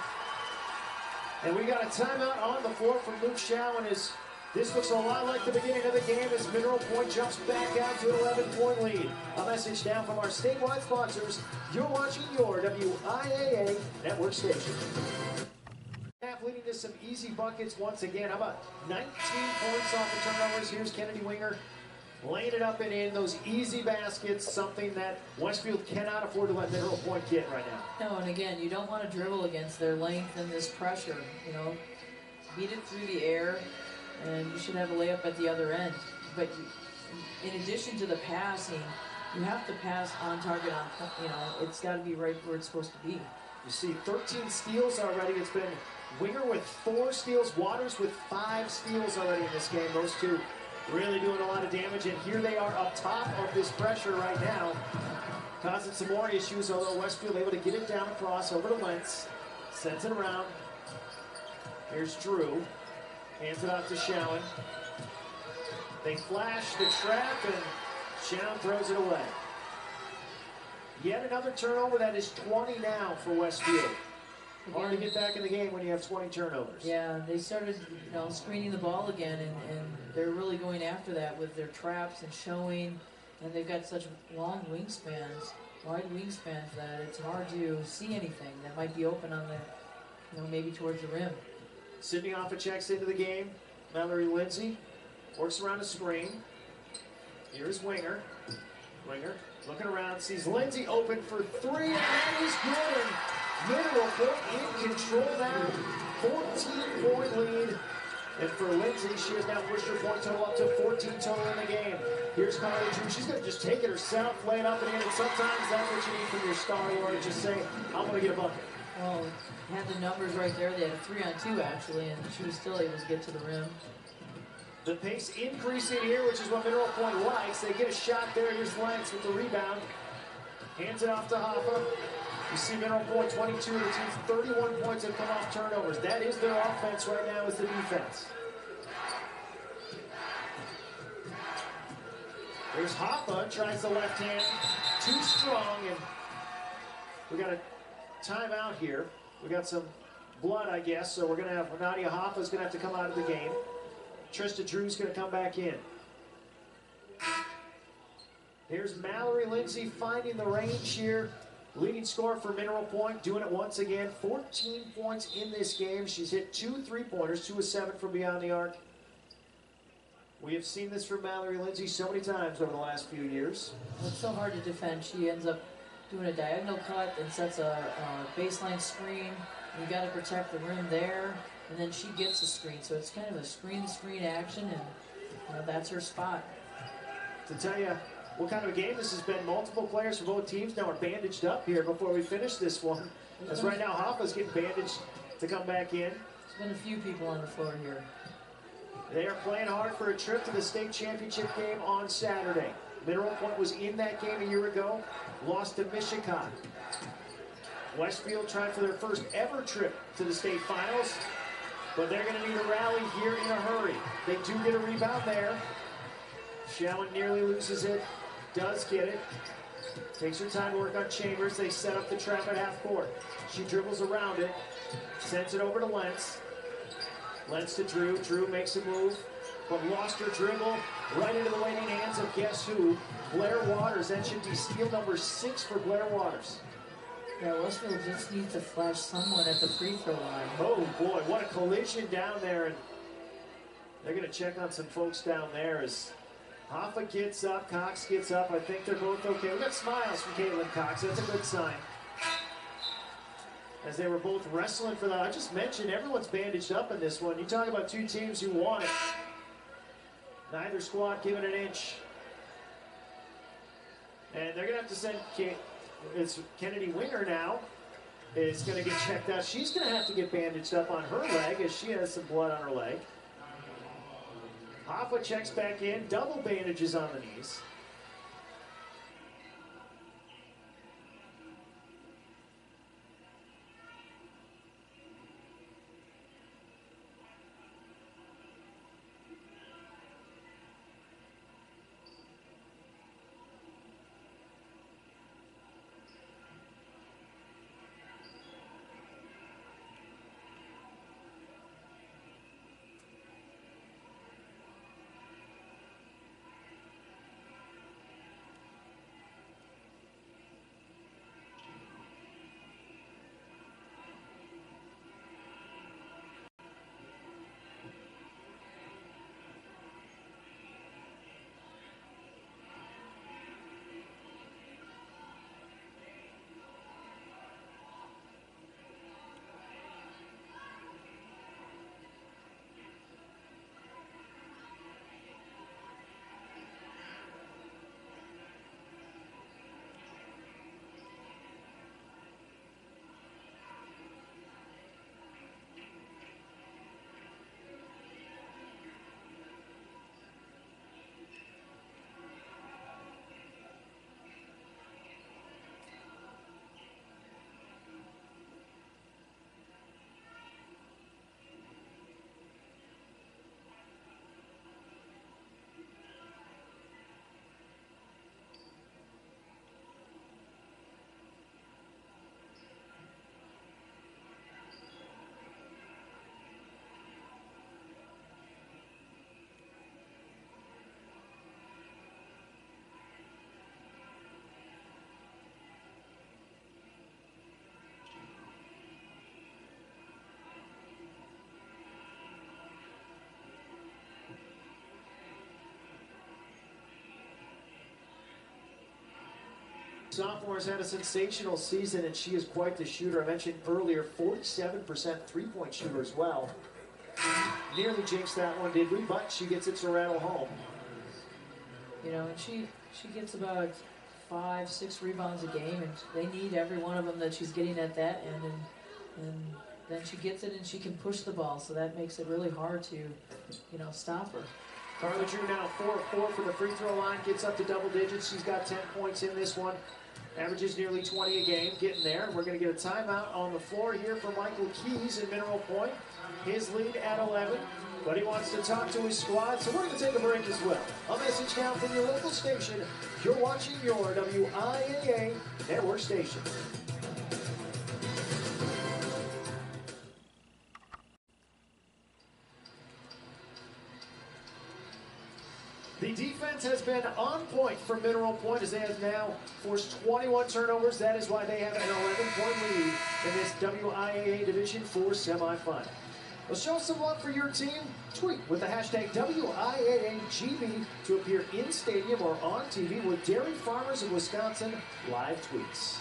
And we got a timeout on the floor from Luke Schowen as this looks a lot like the beginning of the game as Mineral Point jumps back out to an 11-point lead. A message now from our statewide sponsors. You're watching your WIAA network station. Half leading to some easy buckets once again. How about 19 points off the turnovers? Here's Kennedy Wenger laying it up and in. Those easy baskets, something that Westfield cannot afford to let Mineral Point get right now. No, and again, you don't want to dribble against their length and this pressure. You know, beat it through the air, and you should have a layup at the other end. But in addition to the passing, you have to pass on target. It's got to be right where it's supposed to be. You see 13 steals already. It's been Wenger with 4 steals, Waters with 5 steals already in this game. Those two really doing a lot of damage, and here they are up top of this pressure right now, causing some more issues, although Westfield able to get it down across over to Lentz, sends it around. Here's Drew, hands it off to Schowen. They flash the trap, and Schowen throws it away. Yet another turnover. That is 20 now for Westfield. Hard to get back in the game when you have 20 turnovers. Yeah, they started, screening the ball again, and they're really going after that with their traps and showing, and they've got such long wingspans, wide wingspans, that it's hard to see anything that might be open on the, maybe towards the rim. Sydney Hoffa checks into the game. Mallory Lindsay works around a screen. Here's Wenger. Wenger looking around, sees Lindsay open for 3, and that is good. And Mineral Point in control now. 14-point lead. And for Lindsay, she has now pushed her point total up to 14 total in the game. Here's Carly Drew. She's going to just take it herself, lay it up and in. And sometimes that's what you need from your star. You want to just say, I'm going to get a bucket. Well, had the numbers right there. They had a 3-on-2 actually, and she was still able to get to the rim. The pace increasing here, which is what Mineral Point likes. They get a shot there. Here's Lentz with the rebound. Hands it off to Hoffa. You see Mineral Point 22 of the team's 31 points have come off turnovers. That is their offense right now, is the defense. There's Hoffa, tries the left hand. Too strong, and we got a timeout here. We got some blood, I guess, so we're going to have Nadia Hoffa's going to have to come out of the game. Trista Drew's going to come back in. Here's Mallory Lindsay finding the range here. Leading scorer for Mineral Point, doing it once again. 14 points in this game. She's hit 2 3-pointers, 2 of 7 from beyond the arc. We have seen this from Mallory Lindsay so many times over the last few years. It's so hard to defend. She ends up doing a diagonal cut and sets a baseline screen. You got to protect the rim there, and then she gets a screen. So it's kind of a screen-to-screen action, and that's her spot. To tell you what kind of a game this has been, multiple players from both teams now are bandaged up here before we finish this one. As right now, Hoffa's getting bandaged to come back in. There's been a few people on the floor here. They are playing hard for a trip to the state championship game on Saturday. Mineral Point was in that game a year ago, lost to Michigan. Westfield tried for their first ever trip to the state finals, but they're going to need a rally here in a hurry. They do get a rebound there. Schowen nearly loses it, does get it. Takes her time to work on Chambers. They set up the trap at half court. She dribbles around it, sends it over to Lentz. Lentz to Drew. Drew makes a move, but lost her dribble right into the waiting hands of guess who? Blair Waters. That should be steal number 6 for Blair Waters. Yeah, Westfield just needs to flash someone at the free throw line. Oh boy, what a collision down there. And they're going to check on some folks down there as Hoffa gets up, Cox gets up. I think they're both okay. We got smiles from Caitlin Cox. That's a good sign. As they were both wrestling for that. I just mentioned everyone's bandaged up in this one. You talk about two teams who want it. Neither squad giving an inch. And they're going to have to send it's Kennedy Wenger now. Is going to get checked out. She's going to have to get bandaged up on her leg as she has some blood on her leg. Hoffa checks back in, double bandages on the knees. Sophomore has had a sensational season, and she is quite the shooter. I mentioned earlier, 47% three-point shooter as well. Nearly jinxed that one, did we? But she gets it to rattle home. You know, and she gets about 5-6 rebounds a game, and they need every one of them that she's getting at that end, and then she gets it and she can push the ball, so that makes it really hard to, you know, stop her. Carly Drew now 4 of 4 from the free throw line, gets up to double digits. She's got 10 points in this one. Averages nearly 20 a game, getting there. We're going to get a timeout on the floor here for Michael Keys in Mineral Point. His lead at 11, but he wants to talk to his squad, so we're going to take a break as well. A message now from your local station. You're watching your WIAA network station. The defense has been on point for Mineral Point as they have now forced 21 turnovers. That is why they have an 11-point lead in this WIAA Division IV semifinal. Well, show some love for your team. Tweet with the hashtag WIAAGB to appear in stadium or on TV with Dairy Farmers of Wisconsin live tweets.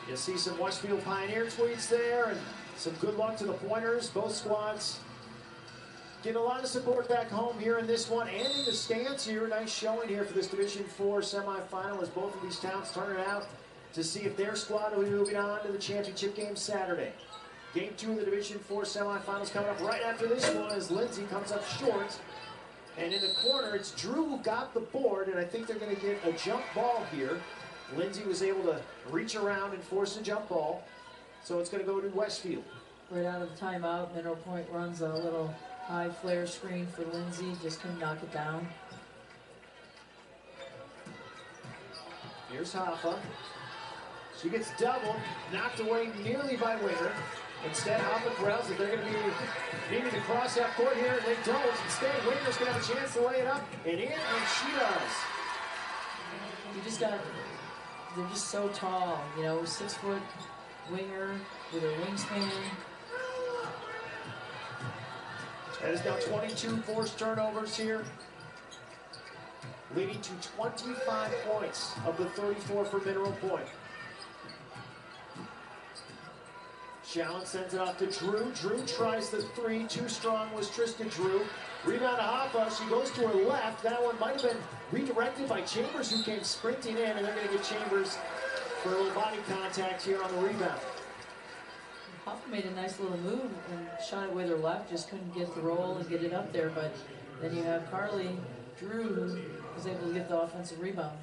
You'll see some Westfield Pioneer tweets there and some good luck to the Pointers. Both squads getting a lot of support back home here in this one and in the stands here. Nice showing here for this Division IV semifinal as both of these towns turn it out to see if their squad will be moving on to the championship game Saturday. Game 2 of the Division IV semifinals coming up right after this one as Lindsay comes up short. And in the corner, it's Drew who got the board, and I think they're going to get a jump ball here. Lindsay was able to reach around and force a jump ball, so it's going to go to Westfield. Right out of the timeout, Mineral Point runs a little high flare screen for Lindsay, just couldn't knock it down. Here's Hoffa. She gets doubled, knocked away nearly by Winger. Instead, Hoffa corrals it. They're going to be needing to cross that court here, and they don't. Instead, Winger's going to have a chance to lay it up and in, and she does. You just got, they're just so tall, you know, 6-foot Winger with her wingspan. That is now 22 forced turnovers here, leading to 25 points of the 34 for Mineral Point. Shallon sends it off to Drew. Drew tries the three. Too strong was Tristan Drew. Rebound to Hoffa. She goes to her left. That one might have been redirected by Chambers, who came sprinting in, and they're going to get Chambers for a little body contact here on the rebound. Hoffa made a nice little move and shot it with her left, just couldn't get the roll and get it up there. But then you have Carly Drew, who was able to get the offensive rebound.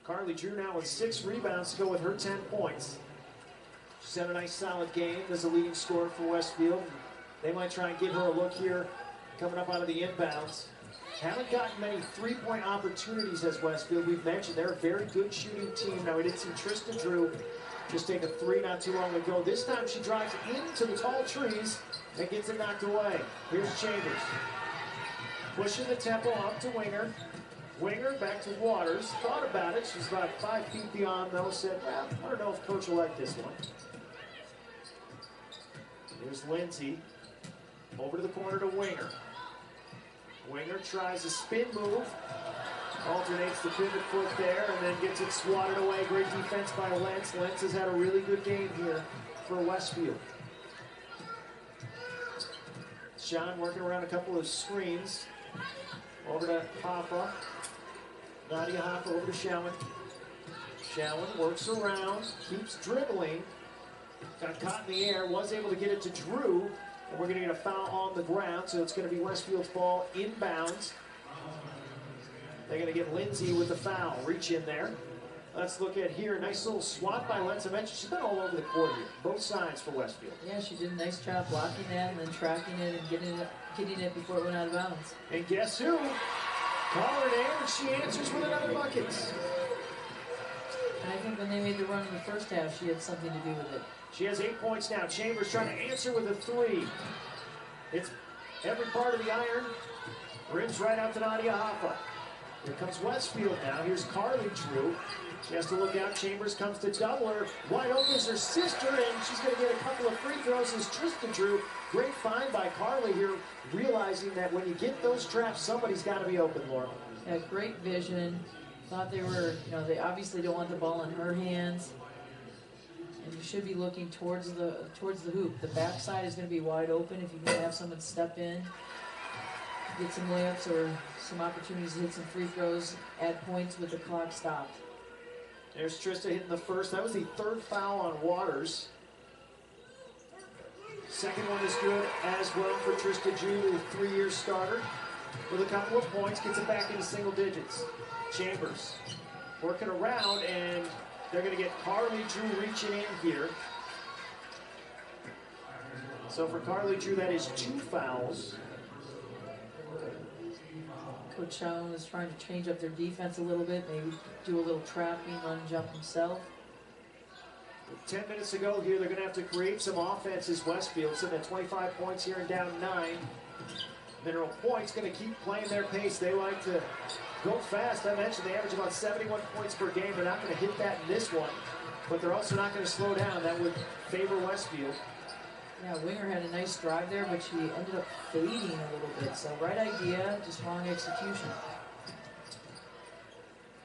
Carly Drew now with 6 rebounds to go with her 10 points. She's had a nice solid game as a leading scorer for Westfield. They might try and give her a look here coming up out of the inbounds. Haven't gotten many three-point opportunities as Westfield. We've mentioned they're a very good shooting team. Now we did see Trista Drew just take a 3 not too long ago. This time she drives into the tall trees and gets it knocked away. Here's Chambers. Pushing the tempo up to Winger. Winger back to Waters. Thought about it. She's about 5 feet beyond though. Said, well, I don't know if coach will like this one. Here's Lindsay. Over to the corner to Winger. Winger tries a spin move. Alternates the pivot foot there and then gets it swatted away. Great defense by Lentz. Lentz has had a really good game here for Westfield. Sean working around a couple of screens. Over to Hoffa. Nadia Hoffa over to Showen. Showen works around, keeps dribbling. Got caught in the air, was able to get it to Drew. And we're going to get a foul on the ground, so it's going to be Westfield's ball inbounds. They're going to get Lindsay with the foul. Reach in there. Let's look at here. Nice little swat by Lentz. I mentioned she's been all over the court here. Both sides for Westfield. Yeah, she did a nice job blocking that and then tracking it and getting it before it went out of bounds. And guess who? Call her name and she answers with another bucket. And I think when they made the run in the first half, she had something to do with it. She has 8 points now. Chambers trying to answer with a 3. It's every part of the iron. Rims right out to Nadia Hoffa. Here comes Westfield now. Here's Carly Drew. She has to look out. Chambers comes to double her. Wide open is her sister, and she's going to get a couple of free throws as Trista Drew. Great find by Carly here, realizing that when you get those traps, somebody's got to be open, Laura. Yeah, great vision. Thought they were, they obviously don't want the ball in her hands. And you should be looking towards the hoop. The backside is going to be wide open if you can have someone step in, get some layups or some opportunities to hit some free throws, add points with the clock stopped. There's Trista hitting the first. That was the 3rd foul on Waters. Second one is good as well for Trista Drew, the 3-year starter. With a couple of points, gets it back into single digits. Chambers working around, and they're going to get Carly Drew reaching in here. So for Carly Drew, that is 2 fouls. Coach Allen was trying to change up their defense a little bit, maybe do a little trapping, run jump himself. 10 minutes to go here. They're going to have to create some offense as Westfield. Sitting at 25 points here and down 9. Mineral Point's going to keep playing their pace. They like to go fast. I mentioned they average about 71 points per game. They're not going to hit that in this one, but they're also not going to slow down. That would favor Westfield. Yeah, Winger had a nice drive there, but she ended up fading a little bit. So right idea, just wrong execution.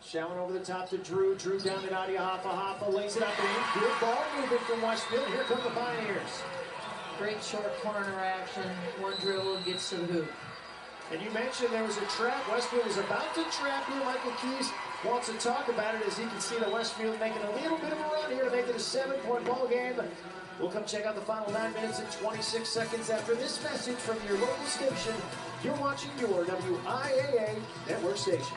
Showen over the top to Drew. Drew down to Nadia Hoffa. Hoffa lays it up and in. Good ball movement from Westfield. Here come the Pioneers. Great short corner action. One dribble gets to the hoop. And you mentioned there was a trap. Westfield was about to trap here. Michael Keys wants to talk about it as he can see that Westfield making a little bit of a run here to make it a 7-point ball game. We'll come check out the final 9 minutes and 26 seconds after this message from your local station. You're watching your WIAA network station.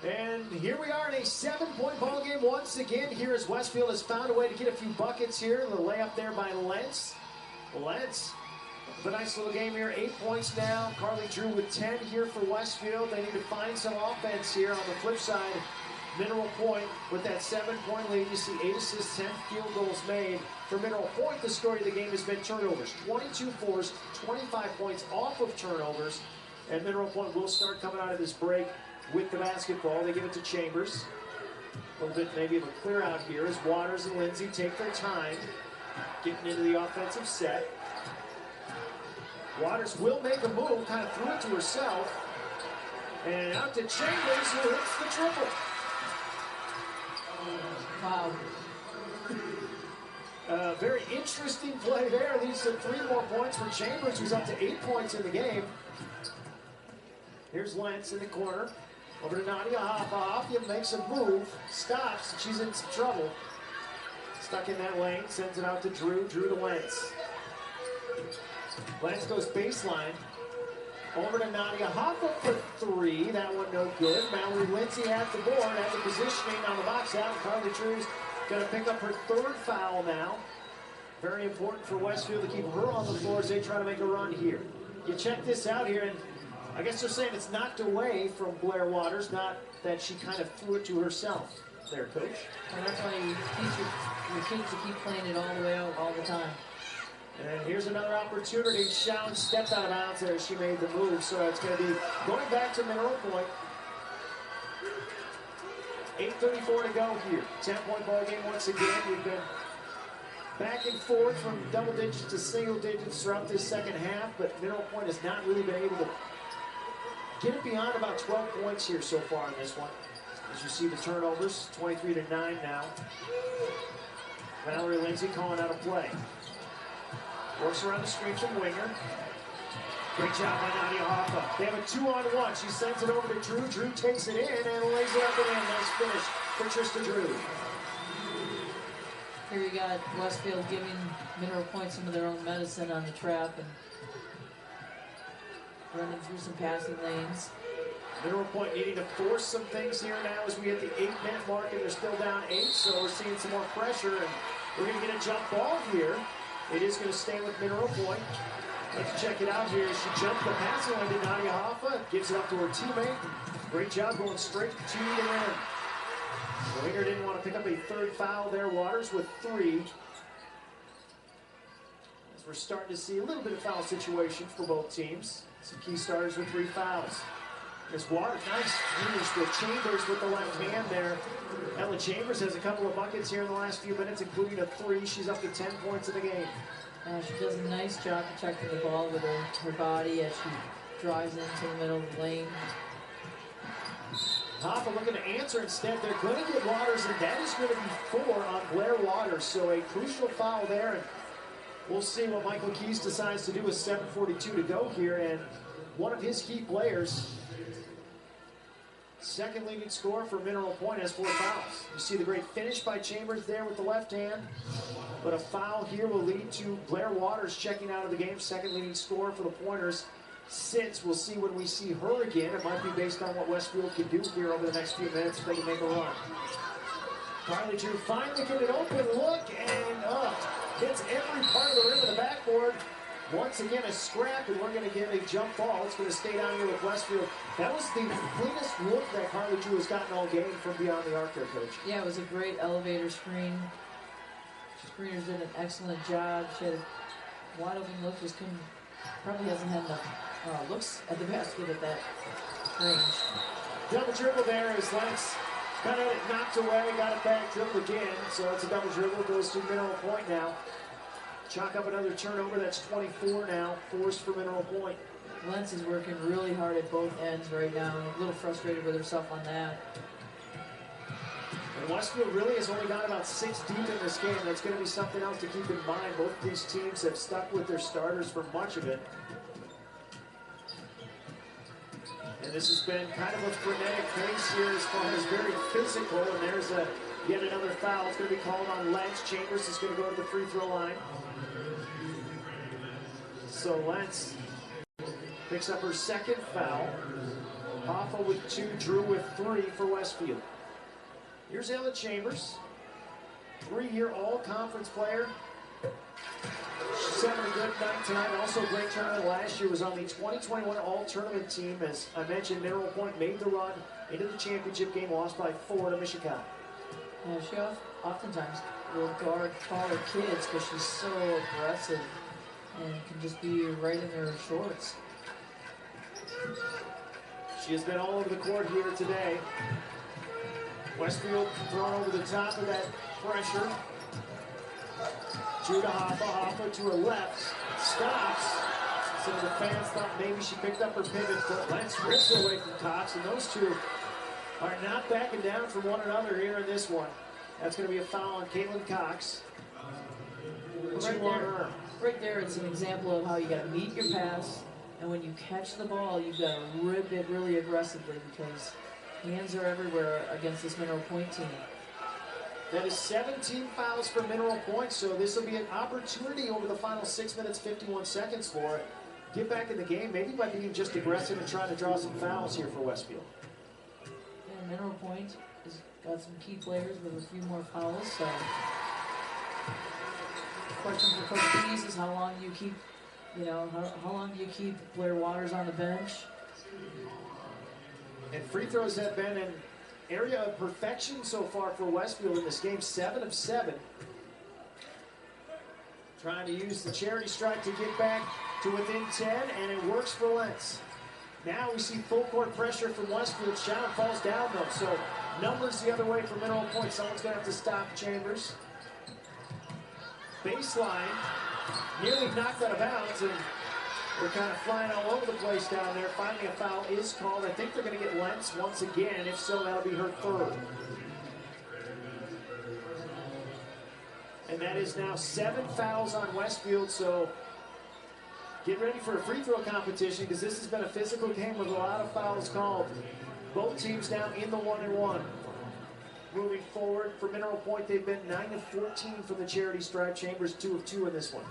And here we are in a 7-point ball game once again. Here as Westfield has found a way to get a few buckets here. The layup there by Lentz. Lentz, a nice little game here. 8 points now. Carly Drew with 10 here for Westfield. They need to find some offense here. On the flip side, Mineral Point with that 7-point lead. You see 8 assists, 10 field goals made. For Mineral Point, the story of the game has been turnovers. 22 fours, 25 points off of turnovers. And Mineral Point will start coming out of this break with the basketball. They give it to Chambers. A little bit maybe of a clear out here as Waters and Lindsay take their time getting into the offensive set. Waters will make a move, kind of threw it to herself. And out to Chambers, who hits the triple. Wow. Very interesting play there. Leads to 3 more points for Chambers, who's up to 8 points in the game. Here's Lentz in the corner. Over to Nadia Hoffa. Hoffa makes a move, stops, and she's in some trouble. Stuck in that lane, sends it out to Drew. Drew to Lentz. Lentz goes baseline. Over to Nadia Hoffa for three. That one no good. Mallory Lindsay at the board, has a positioning on the box out. Carly Drew's going to pick up her third foul now. Very important for Westfield to keep her on the floor as they try to make a run here. You check this out here, and I guess they're saying it's knocked away from Blair Waters, not that she kind of threw it to herself. There, Coach. And that's why you teach your kids to keep playing it all the way out all the time. And here's another opportunity. Shown stepped out of bounds there. She made the move, so it's going to be going back to Mineral Point. 8:34 to go here. 10-point ball game once again. We've been back and forth from double digits to single digits throughout this second half, but Mineral Point has not really been able to get it beyond about 12 points here so far in this one. As you see the turnovers, 23-9 now. Valerie Lindsay calling out a play. Works around the screen from Winger. Great job by Nadia Hoffa. They have a 2-on-1. She sends it over to Drew. Drew takes it in and lays it up and in. Nice finish for Trista Drew. Here you got Westfield giving Mineral Point some of their own medicine on the trap and running through some passing lanes. Mineral Point needing to force some things here now as we hit the 8-minute mark and they're still down 8, so we're seeing some more pressure and we're going to get a jump ball here. It is going to stay with Mineral Point. Let's check it out here. She jumped the passing lane to Nadia Hoffa, gives it up to her teammate. Great job going straight to the rim. Winger didn't want to pick up a third foul there. Waters with 3. As we're starting to see a little bit of foul situation for both teams. Some key starters with 3 fouls. There's Waters, nice finish with Chambers with the left hand there. Ella Chambers has a couple of buckets here in the last few minutes, including a 3. She's up to 10 points in the game. She does a nice job protecting the ball with her body as she drives into the middle of the lane. Hoffa looking to answer instead. They're going to get Waters, and that is going to be 4 on Blair Waters. So a crucial foul there, and we'll see what Michael Keys decides to do with 7:42 to go here. And one of his key players, second leading scorer for Mineral Point, has 4 fouls. You see the great finish by Chambers there with the left hand. But a foul here will lead to Blair Waters checking out of the game, second leading scorer for the Pointers. Since we'll see when we see her again. It might be based on what Westfield can do here over the next few minutes if they can make a run. Carly Drew finally get an open look and up. Hits every part of the rim of the backboard. Once again a scrap, and we're going to get a jump ball. It's going to stay down here with Westfield. That was the cleanest look that Carly Drew has gotten all game from beyond the arc there, Coach. Yeah, it was a great elevator screen. Screeners did an excellent job. She had a wide open look, just couldn't, probably hasn't had enough looks at the basket at that range. Double dribble there as Lentz kind of knocked away, got it back, dribbled again. So it's a double dribble, goes to Mineral Point now. Chalk up another turnover, that's 24 now, forced for Mineral Point. Lentz is working really hard at both ends right now. A little frustrated with herself on that. And Westfield really has only got about 6 deep in this game. That's going to be something else to keep in mind. Both these teams have stuck with their starters for much of it. And this has been kind of a frenetic pace here as far as very physical. And there's yet another foul. It's going to be called on Lentz. Chambers is going to go to the free throw line. So Lentz picks up her second foul. Hoffa with 2, Drew with 3 for Westfield. Here's Ella Chambers, 3-year all-conference player. She's having a good night tonight. Also a great tournament last year. Was on the 2021 all-tournament team. As I mentioned, Mineral Point made the run into the championship game, lost by 4 to Michigan. Yeah, she oftentimes will guard taller kids because she's so aggressive and can just be right in their shorts. She has been all over the court here today. Westfield thrown over the top of that pressure. Drew to Hoffa. Hoffa to her left. Stops. Some of the fans thought maybe she picked up her pivot, but Lentz rips away from Cox, and those two are not backing down from one another here in this one. That's going to be a foul on Caitlin Cox. Right there, it's an example of how you got to meet your pass, and when you catch the ball, you've got to rip it really aggressively because Hands are everywhere against this Mineral Point team. That is 17 fouls for Mineral Point, so this will be an opportunity over the final 6 minutes, 51 seconds for it. Get back in the game, maybe by being just aggressive and trying to draw some fouls here for Westfield. Yeah, Mineral Point has got some key players with a few more fouls, so. Question for Coach Keys is how long do you keep, how long do you keep Blair Waters on the bench? And free throws have been an area of perfection so far for Westfield in this game, 7 of 7. Trying to use the charity stripe to get back to within 10, and it works for Lentz. Now we see full court pressure from Westfield. Shallow falls down though, so numbers the other way for Mineral Point. Someone's going to have to stop Chambers. Baseline, nearly knocked out of bounds, and we're kind of flying all over the place down there. Finally, a foul is called. I think they're going to get Lentz once again. If so, that'll be her third. And that is now 7 fouls on Westfield, so get ready for a free throw competition because this has been a physical game with a lot of fouls called. Both teams down in the 1-and-1. Moving forward for Mineral Point, they've been 9 of 14 from the charity stripe. Chambers 2 of 2 in this one.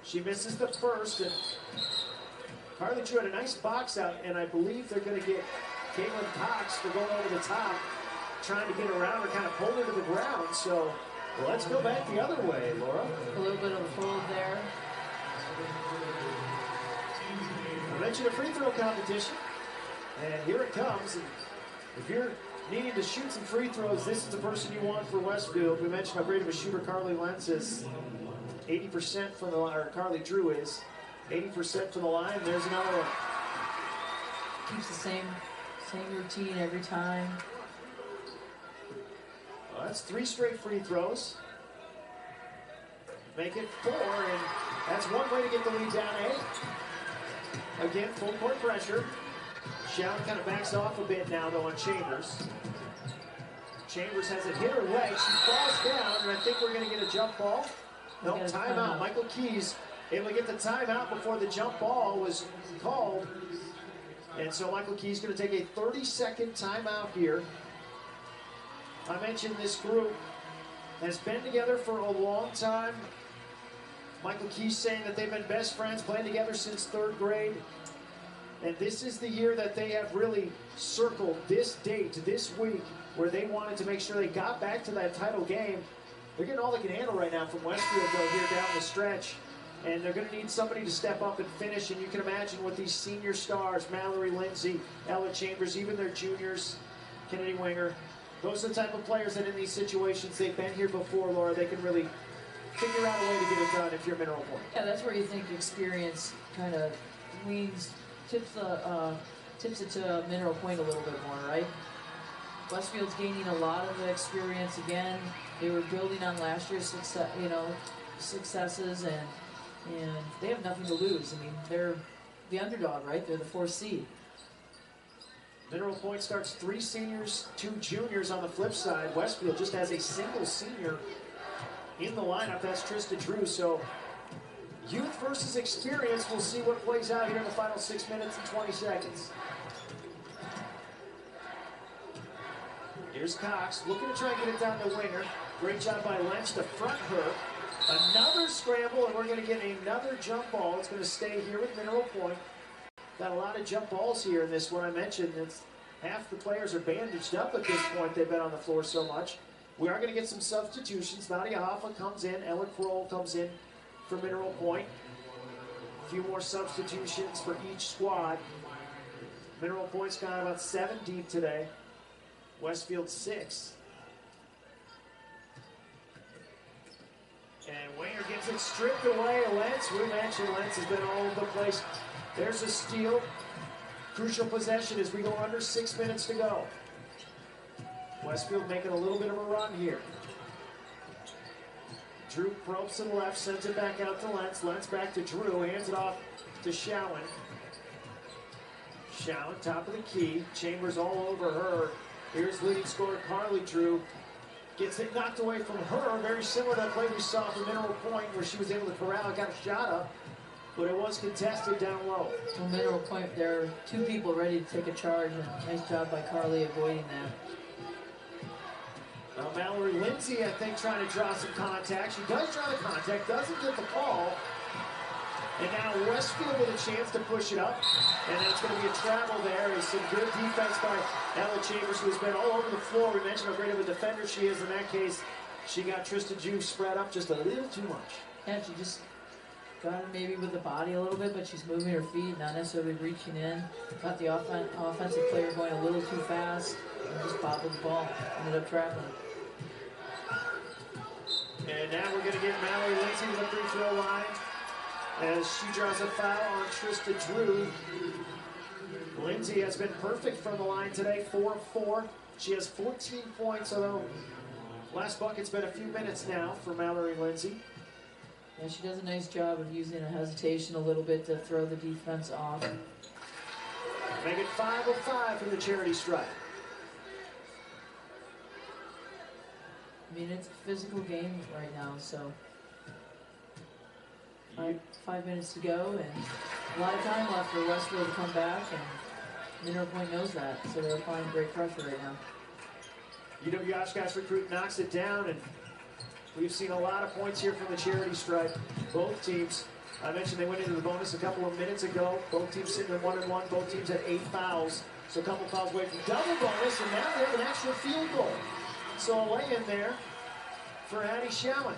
She misses the first, and Carly Drew had a nice box out, and I believe they're going to get Caitlin Cox for going over the top, trying to get around her, kind of pull her to the ground. So let's go back the other way, Laura. A little bit of a fold there. I mentioned a free throw competition, and here it comes. And if you're needing to shoot some free throws, this is the person you want for Westfield. We mentioned how great of a shooter Carly Lentz is. 80% from the line, or Carly Drew is. 80% from the line. There's another one. Keeps the same routine every time. Well, that's 3 straight free throws. Make it 4, and that's one way to get the lead down 8. Again, full court pressure. Shallen kind of backs off a bit now, though, on Chambers. Chambers has a hit her leg. She falls down, and I think we're going to get a jump ball. No, timeout. Michael Keys able to get the timeout before the jump ball was called. And so Michael Keys going to take a 30-second timeout here. I mentioned this group has been together for a long time. Michael Keys saying that they've been best friends, playing together since 3rd grade. And this is the year that they have really circled this date, this week, where they wanted to make sure they got back to that title game. They're getting all they can handle right now from Westfield, though, here down the stretch. And they're going to need somebody to step up and finish. And you can imagine with these senior stars, Mallory Lindsay, Ella Chambers, even their juniors, Kennedy Winger, those are the type of players that in these situations, they've been here before, Laura, they can really figure out a way to get it done if you're Mineral Point. Yeah, that's where you think experience kind of tips it to Mineral Point a little bit more, right? Westfield's gaining a lot of the experience again. They were building on last year's successes, and they have nothing to lose. I mean, they're the underdog, right? They're the 4th seed. Mineral Point starts 3 seniors, 2 juniors on the flip side. Westfield just has a single senior in the lineup. That's Trista Drew. So youth versus experience. We'll see what plays out here in the final 6 minutes and 20 seconds. Here's Cox looking to try and get it down to Winger. Great job by Lentz to front her. Another scramble, and we're going to get another jump ball. It's going to stay here with Mineral Point. Got a lot of jump balls here in this one. I mentioned it's half the players are bandaged up at this point. They've been on the floor so much. We are going to get some substitutions. Nadia Hoffa comes in. Ella Kroll comes in for Mineral Point. A few more substitutions for each squad. Mineral Point's got about 7 deep today. Westfield 6. And Winger gets it stripped away. Lentz, we mentioned Lentz has been all over the place. There's a steal. Crucial possession as we go under 6 minutes to go. Westfield making a little bit of a run here. Drew probes to the left, sends it back out to Lentz. Lentz back to Drew, hands it off to Shallen. Shallen, top of the key. Chambers all over her. Here's leading scorer Carly Drew. Gets it knocked away from her. Very similar to that play we saw from Mineral Point where she was able to corral, got a shot up. but it was contested down low. Well, Mineral Point, there are two people ready to take a charge, and nice job by Carly avoiding that. Now Mallory Lindsay, I think, trying to draw some contact. She does draw the contact, doesn't get the call. And now Westfield with a chance to push it up. And that's going to be a travel there. There's some good defense by Ella Chambers, who's been all over the floor. We mentioned how great of a defender she is. In that case, she got Trista Jew spread up just a little too much. Yeah, she just got her maybe with the body a little bit, but she's moving her feet, not necessarily reaching in. Got the offensive player going a little too fast and just bobbled the ball. Ended up traveling. And now we're going to get Mallory Lindsay to the free throw line as she draws a foul on Trista Drew. Lindsay has been perfect from the line today, 4 of 4. She has 14 points, although last bucket's been a few minutes now for Mallory Lindsay. Yeah, she does a nice job of using a hesitation a little bit to throw the defense off. Make it 5 of 5 for the charity stripe. I mean, it's a physical game right now, so 5 minutes to go, and a lot of time left for Westfield to come back, and Mineral Point knows that, so they're applying great pressure right now. UW Oshkosh recruit knocks it down, and we've seen a lot of points here from the charity stripe. Both teams, I mentioned they went into the bonus a couple of minutes ago. Both teams sitting at 1-1. Both teams had 8 fouls, so a couple fouls away from double bonus, and now they have an extra field goal. So a lay-in there for Hattie Showen.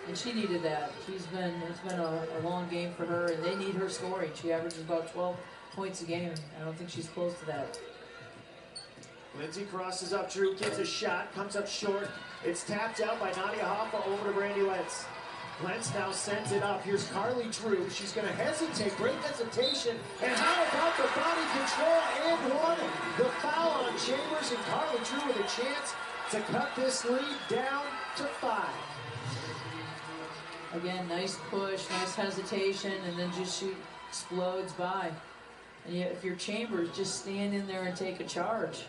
And she needed that. It's been a long game for her, and they need her scoring. She averages about 12 points a game. I don't think she's close to that. Lindsay crosses up, Drew gets a shot, comes up short. It's tapped out by Nadia Hoffa over to Brandy Lentz. Lentz now sends it up. Here's Carly Drew. She's going to hesitate, great hesitation. And how about the body control and one? The foul on Chambers, and Carly Drew with a chance to cut this lead down to 5. Again, nice push, nice hesitation, and then just she explodes by. And yet, if you're Chambers, just stand in there and take a charge.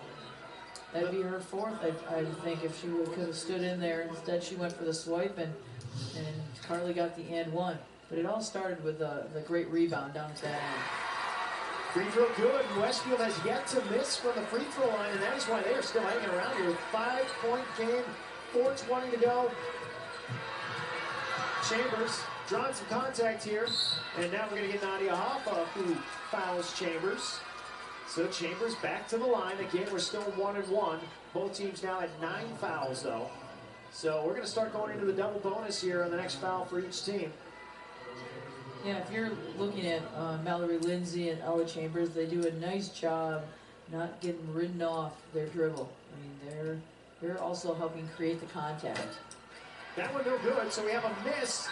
That'd be her 4th, I think, if she could have stood in there. Instead, she went for the swipe, and Carly got the and one. But it all started with the great rebound down at that end. Free throw good. Westfield has yet to miss from the free throw line, and that is why they are still hanging around here with 5-point game, 4:20 to go. Chambers drawing some contact here, and now we're going to get Nadia Hoffa, who fouls Chambers. So Chambers back to the line. Again, we're still 1-1. Both teams now at 9 fouls, though. So we're going to start going into the double bonus here on the next foul for each team. Yeah, if you're looking at Mallory Lindsay and Ella Chambers, they do a nice job not getting ridden off their dribble. I mean, they're also helping create the contact. That one no good, so we have a miss.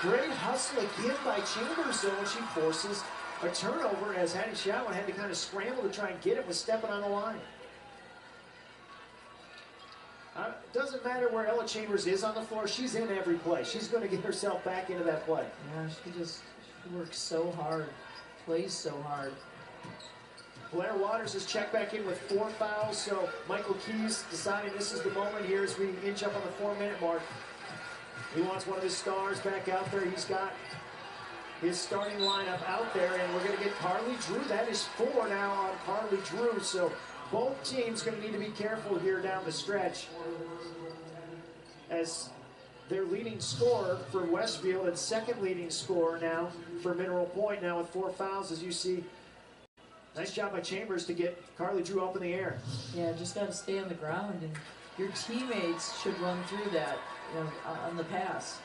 Great hustle again by Chambers, though, and she forces a turnover as Hattie Showen had to kind of scramble to try and get it with stepping on the line. Doesn't matter where Ella Chambers is on the floor, she's in every play. She's going to get herself back into that play. Yeah, she works so hard, plays so hard. Blair Waters is checked back in with 4 fouls, so Michael Keys deciding this is the moment here as we inch up on the 4-minute mark. He wants one of his stars back out there. He's got his starting lineup out there, and we're going to get Carly Drew. That is 4 now on Carly Drew, so both teams going to need to be careful here down the stretch as their leading scorer for Westfield and second leading scorer now for Mineral Point now with 4 fouls, as you see. Nice job by Chambers to get Carly Drew up in the air. Yeah, just got to stay on the ground, and your teammates should run through that, you know, on the pass.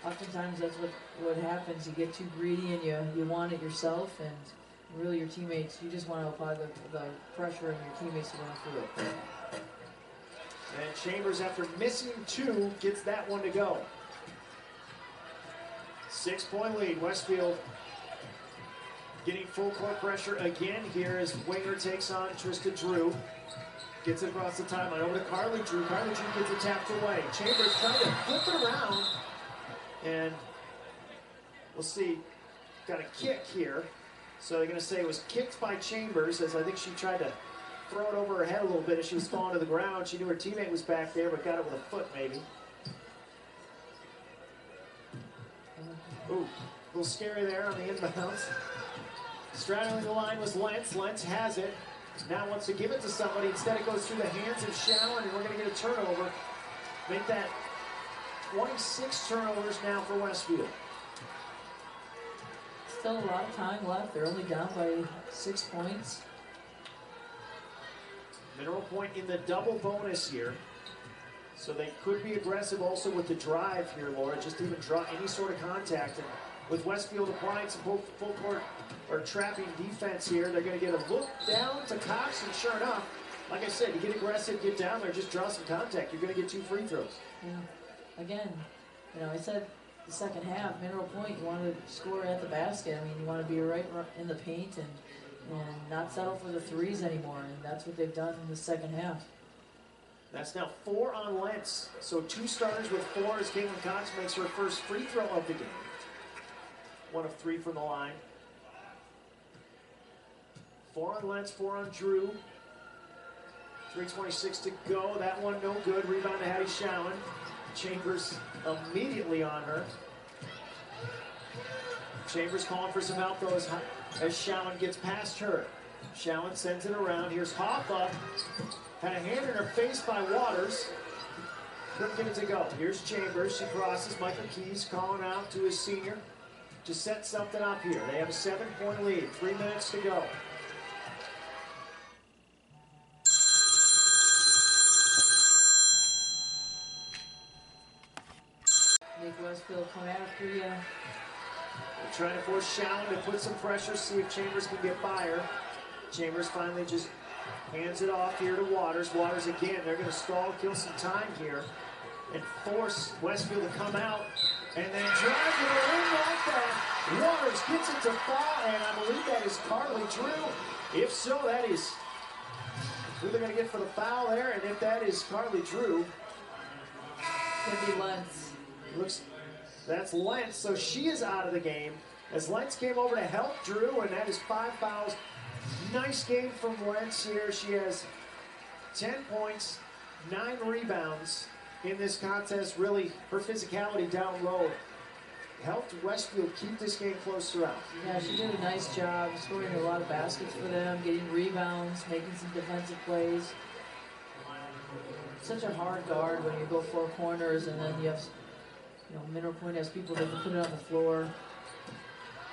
Oftentimes that's what happens. You get too greedy and you want it yourself, and really your teammates, you just want to apply the pressure and your teammates to run through it. And Chambers, after missing 2, gets that one to go. 6-point lead. Westfield getting full court pressure again here as Winger takes on Trista Drew. Gets it across the timeline over to Carly Drew. Carly Drew gets it tapped away. Chambers trying to flip it around. And we'll see. Got a kick here. So they're going to say it was kicked by Chambers, as I think she tried to throw it over her head a little bit as she was falling to the ground. She knew her teammate was back there, but got it with a foot maybe. Ooh, a little scary there on the inbounds. Straddling the line was Lentz. Lentz has it. Now wants to give it to somebody. Instead it goes through the hands of Shallon, and we're going to get a turnover. Make that 26 turnovers now for Westfield. Still a lot of time left. They're only down by 6 points. Mineral Point in the double bonus here. So they could be aggressive also with the drive here, Laura, just to even draw any sort of contact. And with Westfield applying some full court or trapping defense here, they're going to get a look down to Cox, and sure enough, like I said, you get aggressive, get down there, just draw some contact. You're going to get 2 free throws. Yeah. Again, you know, I said the second half, Mineral Point, you want to score at the basket. I mean, you want to be right in the paint and not settle for the threes anymore, and that's what they've done in the second half. That's now 4 on Lentz. So 2 starters with 4 as Caitlin Cox makes her first free throw of the game. 1 of 3 from the line. 4 on Lentz, 4 on Drew. 3:26 to go. That one no good. Rebound to Hattie Shallon. Chambers immediately on her. Chambers calling for some help though as Shallon gets past her. Shallon sends it around. Here's Hoffa. Had a hand in her face by Waters. Couldn't get it to go. Here's Chambers. She crosses. Michael Keys calling out to his senior to set something up here. They have a 7-point lead. 3 minutes to go. Make Westfield come after you. They're trying to force Shallon to put some pressure, see if Chambers can get by her. Chambers finally just hands it off here to Waters. Waters again, they're going to stall, kill some time here, and force Westfield to come out, and then drive to the rim like that. Waters gets it to fall, and I believe that is Carly Drew. If so, that is who they're going to get for the foul there, and if that is Carly Drew, Could be Lentz. that's Lentz, so she is out of the game as Lentz came over to help Drew, and that is 5 fouls. Nice game from Lentz here. She has 10 points, 9 rebounds in this contest. Really, her physicality down low helped Westfield keep this game close throughout. Yeah, she did a nice job scoring a lot of baskets for them, getting rebounds, making some defensive plays. Such a hard guard when you go 4 corners and then you have, you know, Mineral Point has people that can put it on the floor.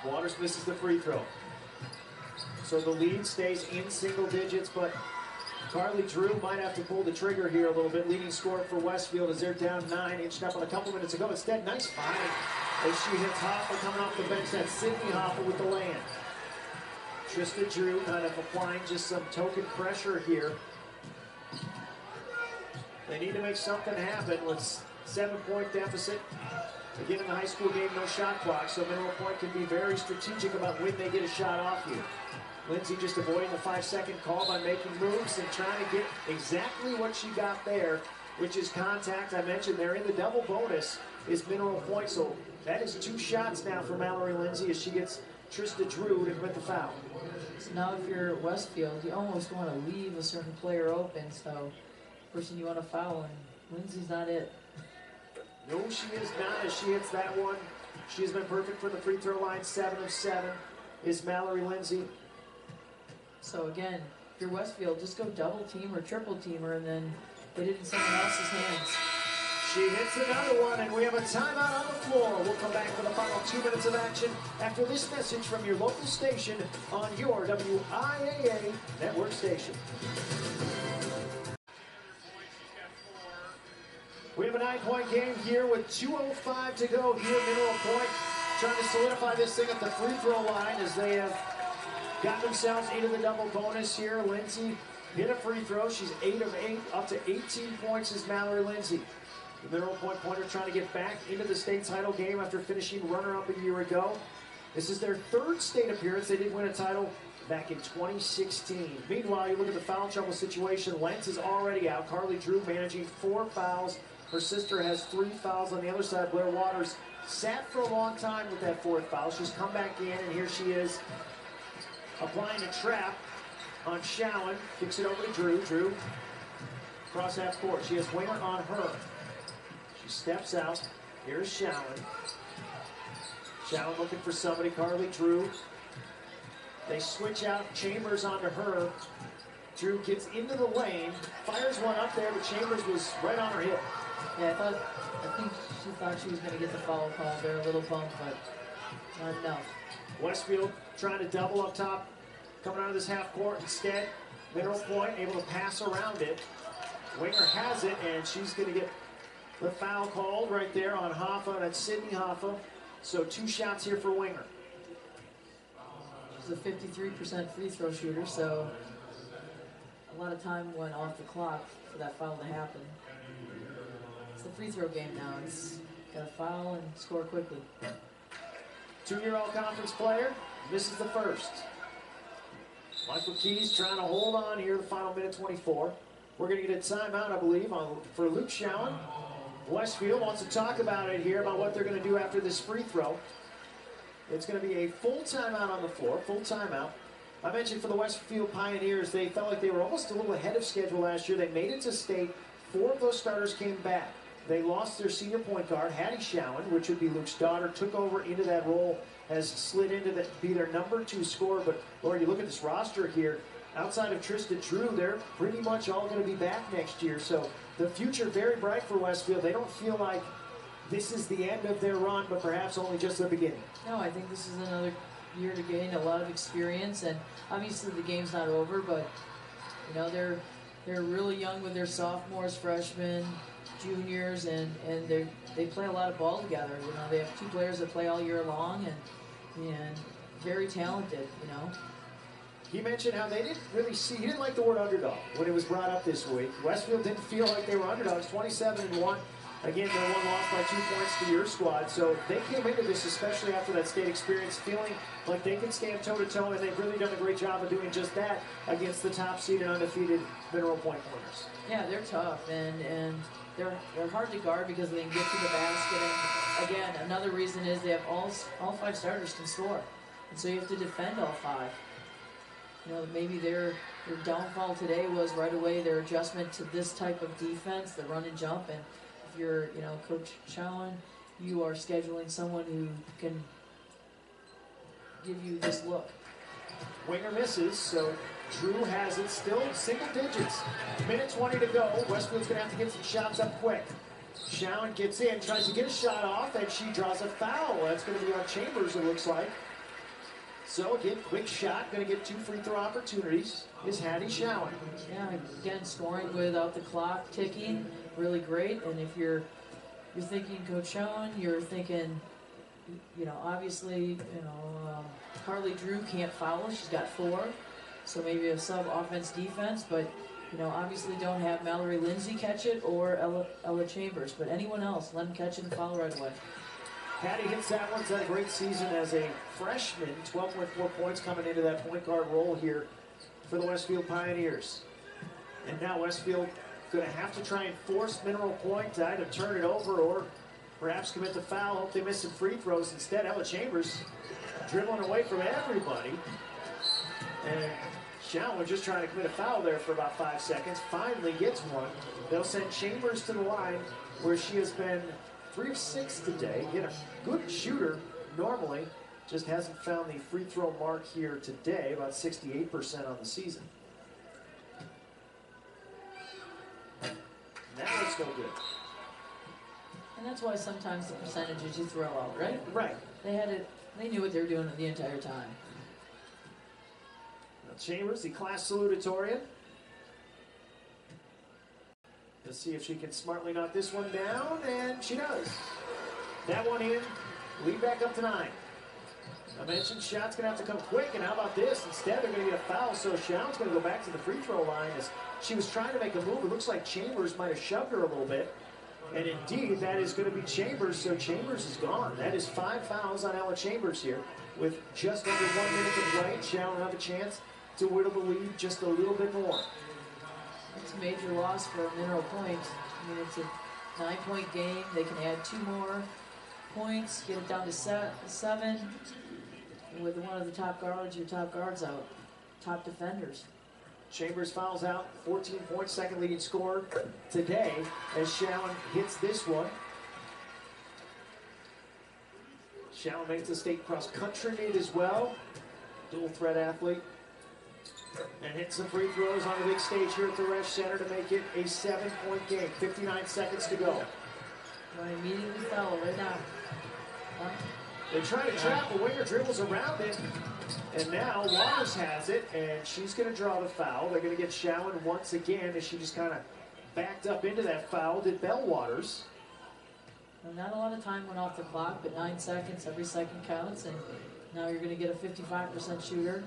Waters misses the free throw. So the lead stays in single digits, but Carly Drew might have to pull the trigger here a little bit. Leading scorer for Westfield as they're down 9, inched up on a couple minutes ago. Instead, nice find as she hits Hoffa coming off the bench. That's Sydney Hoffa with the land. Trista Drew kind of applying just some token pressure here. They need to make something happen with 7-point deficit. Again, in the high school game, no shot clock, so Mineral Point can be very strategic about when they get a shot off here. Lindsay just avoiding the 5-second call by making moves and trying to get exactly what she got there, which is contact. I mentioned they're in the double bonus is Mineral Point, so that is 2 shots now for Mallory Lindsay as she gets Trista Drew to commit the foul. So now if you're Westfield, you almost want to leave a certain player open, so the person you want to foul, and Lindsay's not it. No, she is not as she hits that one. She has been perfect for the free throw line. 7 of 7 is Mallory Lindsay. So again, if you're Westfield, just go double team or triple team her and then get it in someone else's hands. She hits another one, and we have a timeout on the floor. We'll come back for the final 2 minutes of action after this message from your local station on your WIAA network station. We have a 9-point game here with 2:05 to go here. Mineral Point trying to solidify this thing at the free throw line as they have got themselves into the double bonus here. Lindsay hit a free throw. She's 8 of 8, up to 18 points is Mallory Lindsay. The Mineral Point Pointer trying to get back into the state title game after finishing runner-up a year ago. This is their 3rd state appearance. They did win a title back in 2016. Meanwhile, you look at the foul trouble situation. Lentz is already out. Carly Drew managing 4 fouls. Her sister has 3 fouls on the other side. Blair Waters sat for a long time with that 4th foul. She's come back in, and here she is applying a trap on Shallon. Kicks it over to Drew. Drew cross half court. She has Winger on her. She steps out. Here's Shallon. Chow looking for somebody, Carly Drew. They switch out Chambers onto her. Drew gets into the lane, fires one up there, but Chambers was right on her hip. Yeah, I think she thought she was going to get the foul call there, a little bump, but not enough. Westfield trying to double up top, coming out of this half court instead. Mineral Point able to pass around it. Winger has it, and she's going to get the foul called right there on Hoffa. That's Sydney Hoffa. So 2 shots here for Winger. She's a 53% free throw shooter, so a lot of time went off the clock for that foul to happen. It's the free throw game now. It's got to foul and score quickly. 2-year all-conference player, misses the first. Michael Keys trying to hold on here, the final minute 24. We're going to get a timeout, I believe, for Luke Schowen. Westfield wants to talk about it here, about what they're going to do after this free throw. It's going to be a full timeout on the floor, full timeout. I mentioned for the Westfield Pioneers, they felt like they were almost a little ahead of schedule last year. They made it to state. 4 of those starters came back. They lost their senior point guard, Hattie Schowen, which would be Luke's daughter, took over into that role, has slid into be their number 2 scorer. But, Laura, you look at this roster here, outside of Trista Drew, they're pretty much all going to be back next year. So the future very bright for Westfield. They don't feel like this is the end of their run, but perhaps only just the beginning. No, I think this is another year to gain a lot of experience, and obviously the game's not over, but you know they're really young with their sophomores, freshmen, juniors, and they play a lot of ball together. You know, they have 2 players that play all year long and very talented. You know. He mentioned how they didn't really see, he didn't like the word underdog when it was brought up this week. Westfield didn't feel like they were underdogs, 27-1. Again, they're one loss by 2 points to your squad. So they came into this, especially after that state experience, feeling like they could stand toe-to-toe, and they've really done a great job of doing just that against the top seed and undefeated Mineral Point Pointers. Yeah, they're tough, and they're hard to guard because they can get to the basket. And again, another reason is they have all 5 starters can score, and so you have to defend all 5. You know, maybe their downfall today was right away their adjustment to this type of defense, the run and jump. And if you're, you know, Coach Chowen, you are scheduling someone who can give you this look. Winger misses, so Drew has it still single digits. Minute 20 to go. Westfield's going to have to get some shots up quick. Chowen gets in, tries to get a shot off, and she draws a foul. That's going to be on Chambers, it looks like. So again, quick shot, going to get 2 free throw opportunities, is Hattie Schowen. Yeah, again, scoring without the clock ticking, really great. And if you're thinking Coach Chowen, you're thinking, you know, obviously, you know, Carly Drew can't foul, she's got 4. So maybe a sub-offense defense, but, you know, obviously don't have Mallory Lindsay catch it or Ella Chambers, but anyone else, let them catch it and foul right away. Hattie hits that one. She's had a great season as a freshman. 12.4 points coming into that point guard role here for the Westfield Pioneers. And now Westfield going to have to try and force Mineral Point to either turn it over or perhaps commit the foul. Hope they miss some free throws. Instead, Ella Chambers dribbling away from everybody. And Chowen just trying to commit a foul there for about 5 seconds. Finally gets one. They'll send Chambers to the line where she has been 3 of 6 today. Again, a good shooter normally. Just hasn't found the free throw mark here today. About 68% on the season. Now it's no good. And that's why sometimes the percentages you throw out, right? Right. They had it. They knew what they were doing the entire time. Now Chambers, the class salutatorian. Let's see if she can smartly knock this one down, and she does. That one in, lead back up to 9. I mentioned shot's going to have to come quick, and how about this? Instead, they're going to get a foul, so Chowen's going to go back to the free throw line as she was trying to make a move. It looks like Chambers might have shoved her a little bit, and indeed, that is going to be Chambers, so Chambers is gone. That is 5 fouls on Ella Chambers here with just under 1 minute to play. Chowen will have a chance to whittle the lead just a little bit more. It's a major loss for Mineral Point. I mean, it's a 9-point game. They can add 2 more points, get it down to 7. And with one of the top guards, your top guards out, top defenders. Chambers fouls out, 14 points, second leading scorer today as Chowen hits this one. Shallon makes the state cross-country meet as well. Dual threat athlete. And hits some free throws on the big stage here at the Resch Center to make it a 7-point game. 59 seconds to go. Well, immediately foul right now. They try to trap, the winger dribbles around it. And now Waters has it, and she's going to draw the foul. They're going to get Shallon once again as she just kind of backed up into that foul. Did Bell Waters. Well, not a lot of time went off the clock, but 9 seconds, every second counts, and now you're going to get a 55% shooter.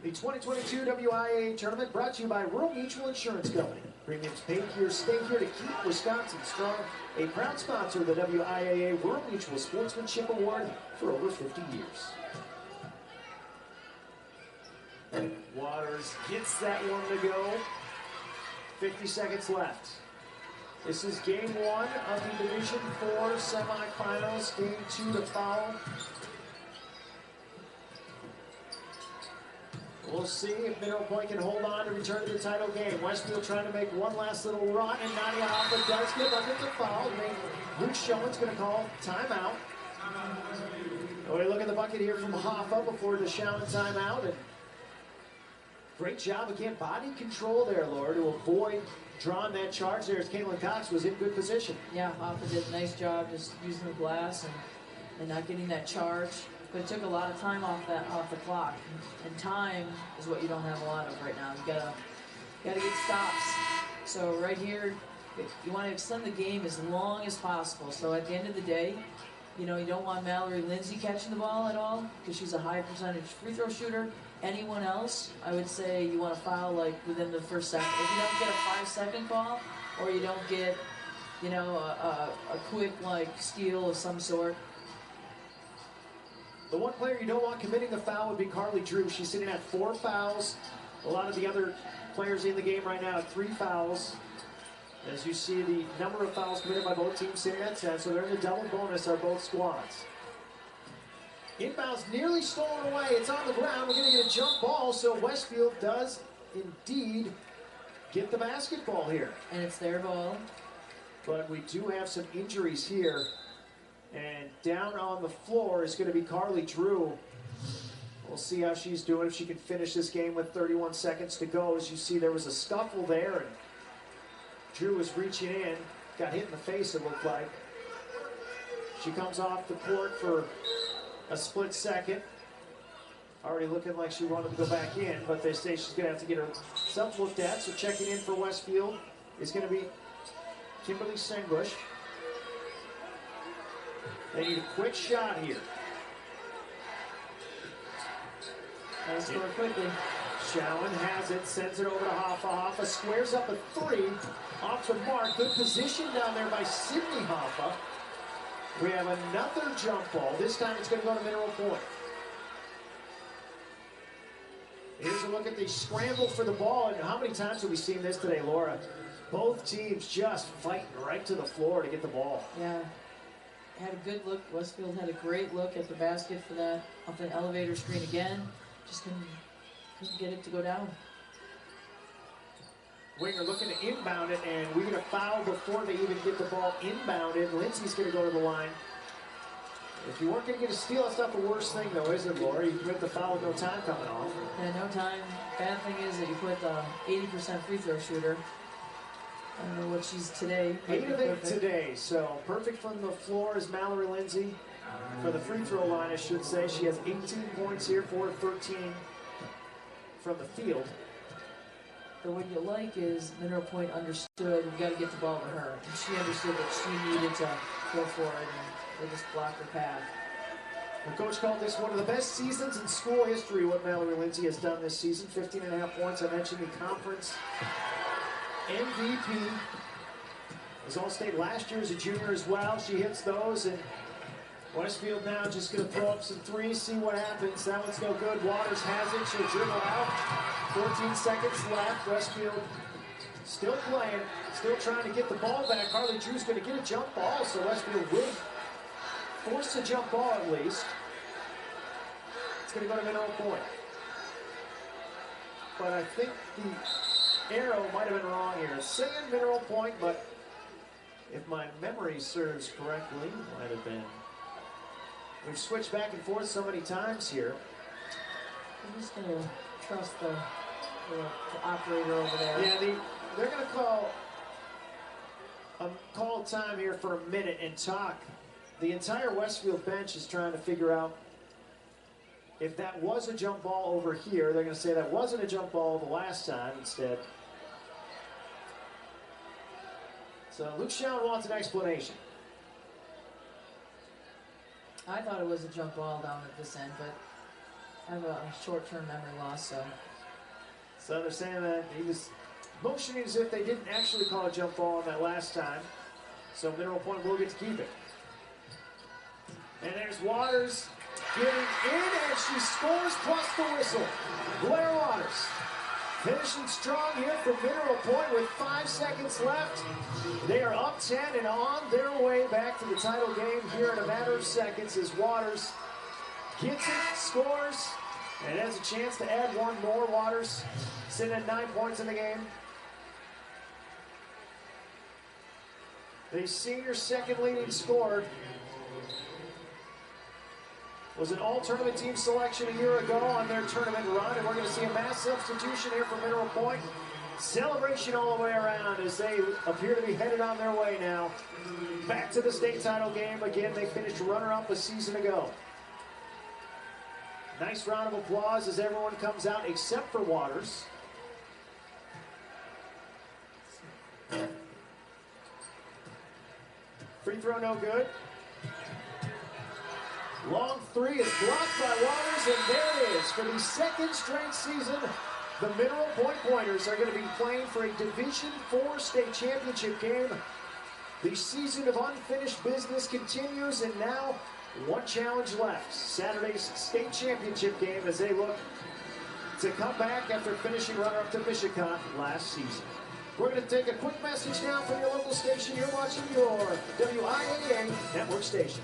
The 2022 WIAA tournament brought to you by Rural Mutual Insurance Company. Premiums paid here, stay here to keep Wisconsin strong. A proud sponsor of the WIAA Rural Mutual Sportsmanship Award for over 50 years. Waters gets that one to go. 50 seconds left. This is game 1 of the Division 4 semifinals. Game 2 to follow. We'll see if Mineral Point can hold on to return to the title game. Westfield trying to make one last little run, and Nadia Hoffa does get up at the foul. Luke Schoen's going to call timeout. We look at the bucket here from Hoffa before the Shallon timeout. And great job again, body control there, Laura, to avoid drawing that charge there as Caitlin Cox was in good position. Yeah, Hoffa did a nice job just using the glass and not getting that charge. But it took a lot of time off the clock, and time is what you don't have a lot of right now. You gotta get stops. So right here, you want to extend the game as long as possible. So at the end of the day, you know, you don't want Mallory Lindsay catching the ball at all because she's a high percentage free throw shooter. Anyone else, I would say you want to foul like within the first second. If you don't get a 5-second ball, or you don't get, you know, a quick like steal of some sort. The one player you don't want committing the foul would be Carly Drew. She's sitting at 4 fouls. A lot of the other players in the game right now at 3 fouls. As you see, the number of fouls committed by both teams sitting at 10, so they're in the double bonus are both squads. Inbounds nearly stolen away. It's on the ground. We're going to get a jump ball, so Westfield does indeed get the basketball here. And it's their ball. But we do have some injuries here. And down on the floor is going to be Carly Drew. We'll see how she's doing, if she can finish this game with 31 seconds to go. As you see, there was a scuffle there, and Drew was reaching in. Got hit in the face, it looked like. She comes off the court for a split second. Already looking like she wanted to go back in, but they say she's going to have to get herself looked at. So checking in for Westfield is going to be Kimberly Sengbush. They need a quick shot here. Gotta score quickly. Shallon has it, sends it over to Hoffa. Hoffa squares up a 3 off the mark. Good position down there by Sydney Hoffa. We have another jump ball. This time it's going to go to Mineral Point. Here's a look at the scramble for the ball. And how many times have we seen this today, Laura? Both teams just fighting right to the floor to get the ball. Yeah. Had a good look. Westfield had a great look at the basket for that off an elevator screen again. Just couldn't get it to go down. Winger looking to inbound it, and we get a foul before they even get the ball inbounded. Lindsay's going to go to the line. If you weren't going to get a steal, that's not the worst thing, though, is it, Laura? You commit the foul with no time coming off. Yeah, no time. Bad thing is that you put the 80% free throw shooter. I don't know what she's today. 8 of 8 today, so perfect from the floor is Mallory Lindsay. For the free throw line, I should say. She has 18 points here, 13 from the field. But what you like is Mineral Point understood we've got to get the ball to her. And she understood that she needed to go for it, and they just blocked her path. The coach called this one of the best seasons in school history, what Mallory Lindsay has done this season. 15.5 points. I mentioned the conference MVP. Was All-State last year as a junior as well. She hits those, and Westfield now just going to throw up some threes, see what happens. That one's no good. Waters has it. She'll dribble out. 14 seconds left. Westfield still playing, still trying to get the ball back. Carly Drew's going to get a jump ball, so Westfield will force a jump ball at least. It's going to go to Mineral Point. But I think the arrow might have been wrong here. Saying Mineral Point, but if my memory serves correctly, it might have been We've switched back and forth so many times here. I'm just going to trust the operator over there. Yeah, they're going to call time here for a minute and talk. The entire Westfield bench is trying to figure out if that was a jump ball over here. They're going to say that wasn't a jump ball the last time instead. So Luke Schoen wants an explanation. I thought it was a jump ball down at this end, but I have a short-term memory loss, so. So they're saying that he was motioning as if they didn't actually call a jump ball on that last time. So Mineral Point will get to keep it. And there's Waters getting in, and she scores plus the whistle. Blair Waters finishing strong here for Mineral Point with 5 seconds left. They are up 10 and on their way back to the title game here in a matter of seconds as Waters gets it, scores, and has a chance to add one more. Waters sitting at 9 points in the game. The senior second leading scorer was an all-tournament team selection a year ago on their tournament run, and we're going to see a mass substitution here for Mineral Point. Celebration all the way around as they appear to be headed on their way now. Back to the state title game. Again, they finished runner-up a season ago. Nice round of applause as everyone comes out except for Waters. Free throw no good. Long three is blocked by Waters, and there it is. For the second straight season, the Mineral Point Pointers are going to be playing for a Division IV state championship game. The season of unfinished business continues, and now one challenge left. Saturday's state championship game as they look to come back after finishing runner-up to Michigan last season. We're going to take a quick message now from your local station. You're watching your WIAA network station.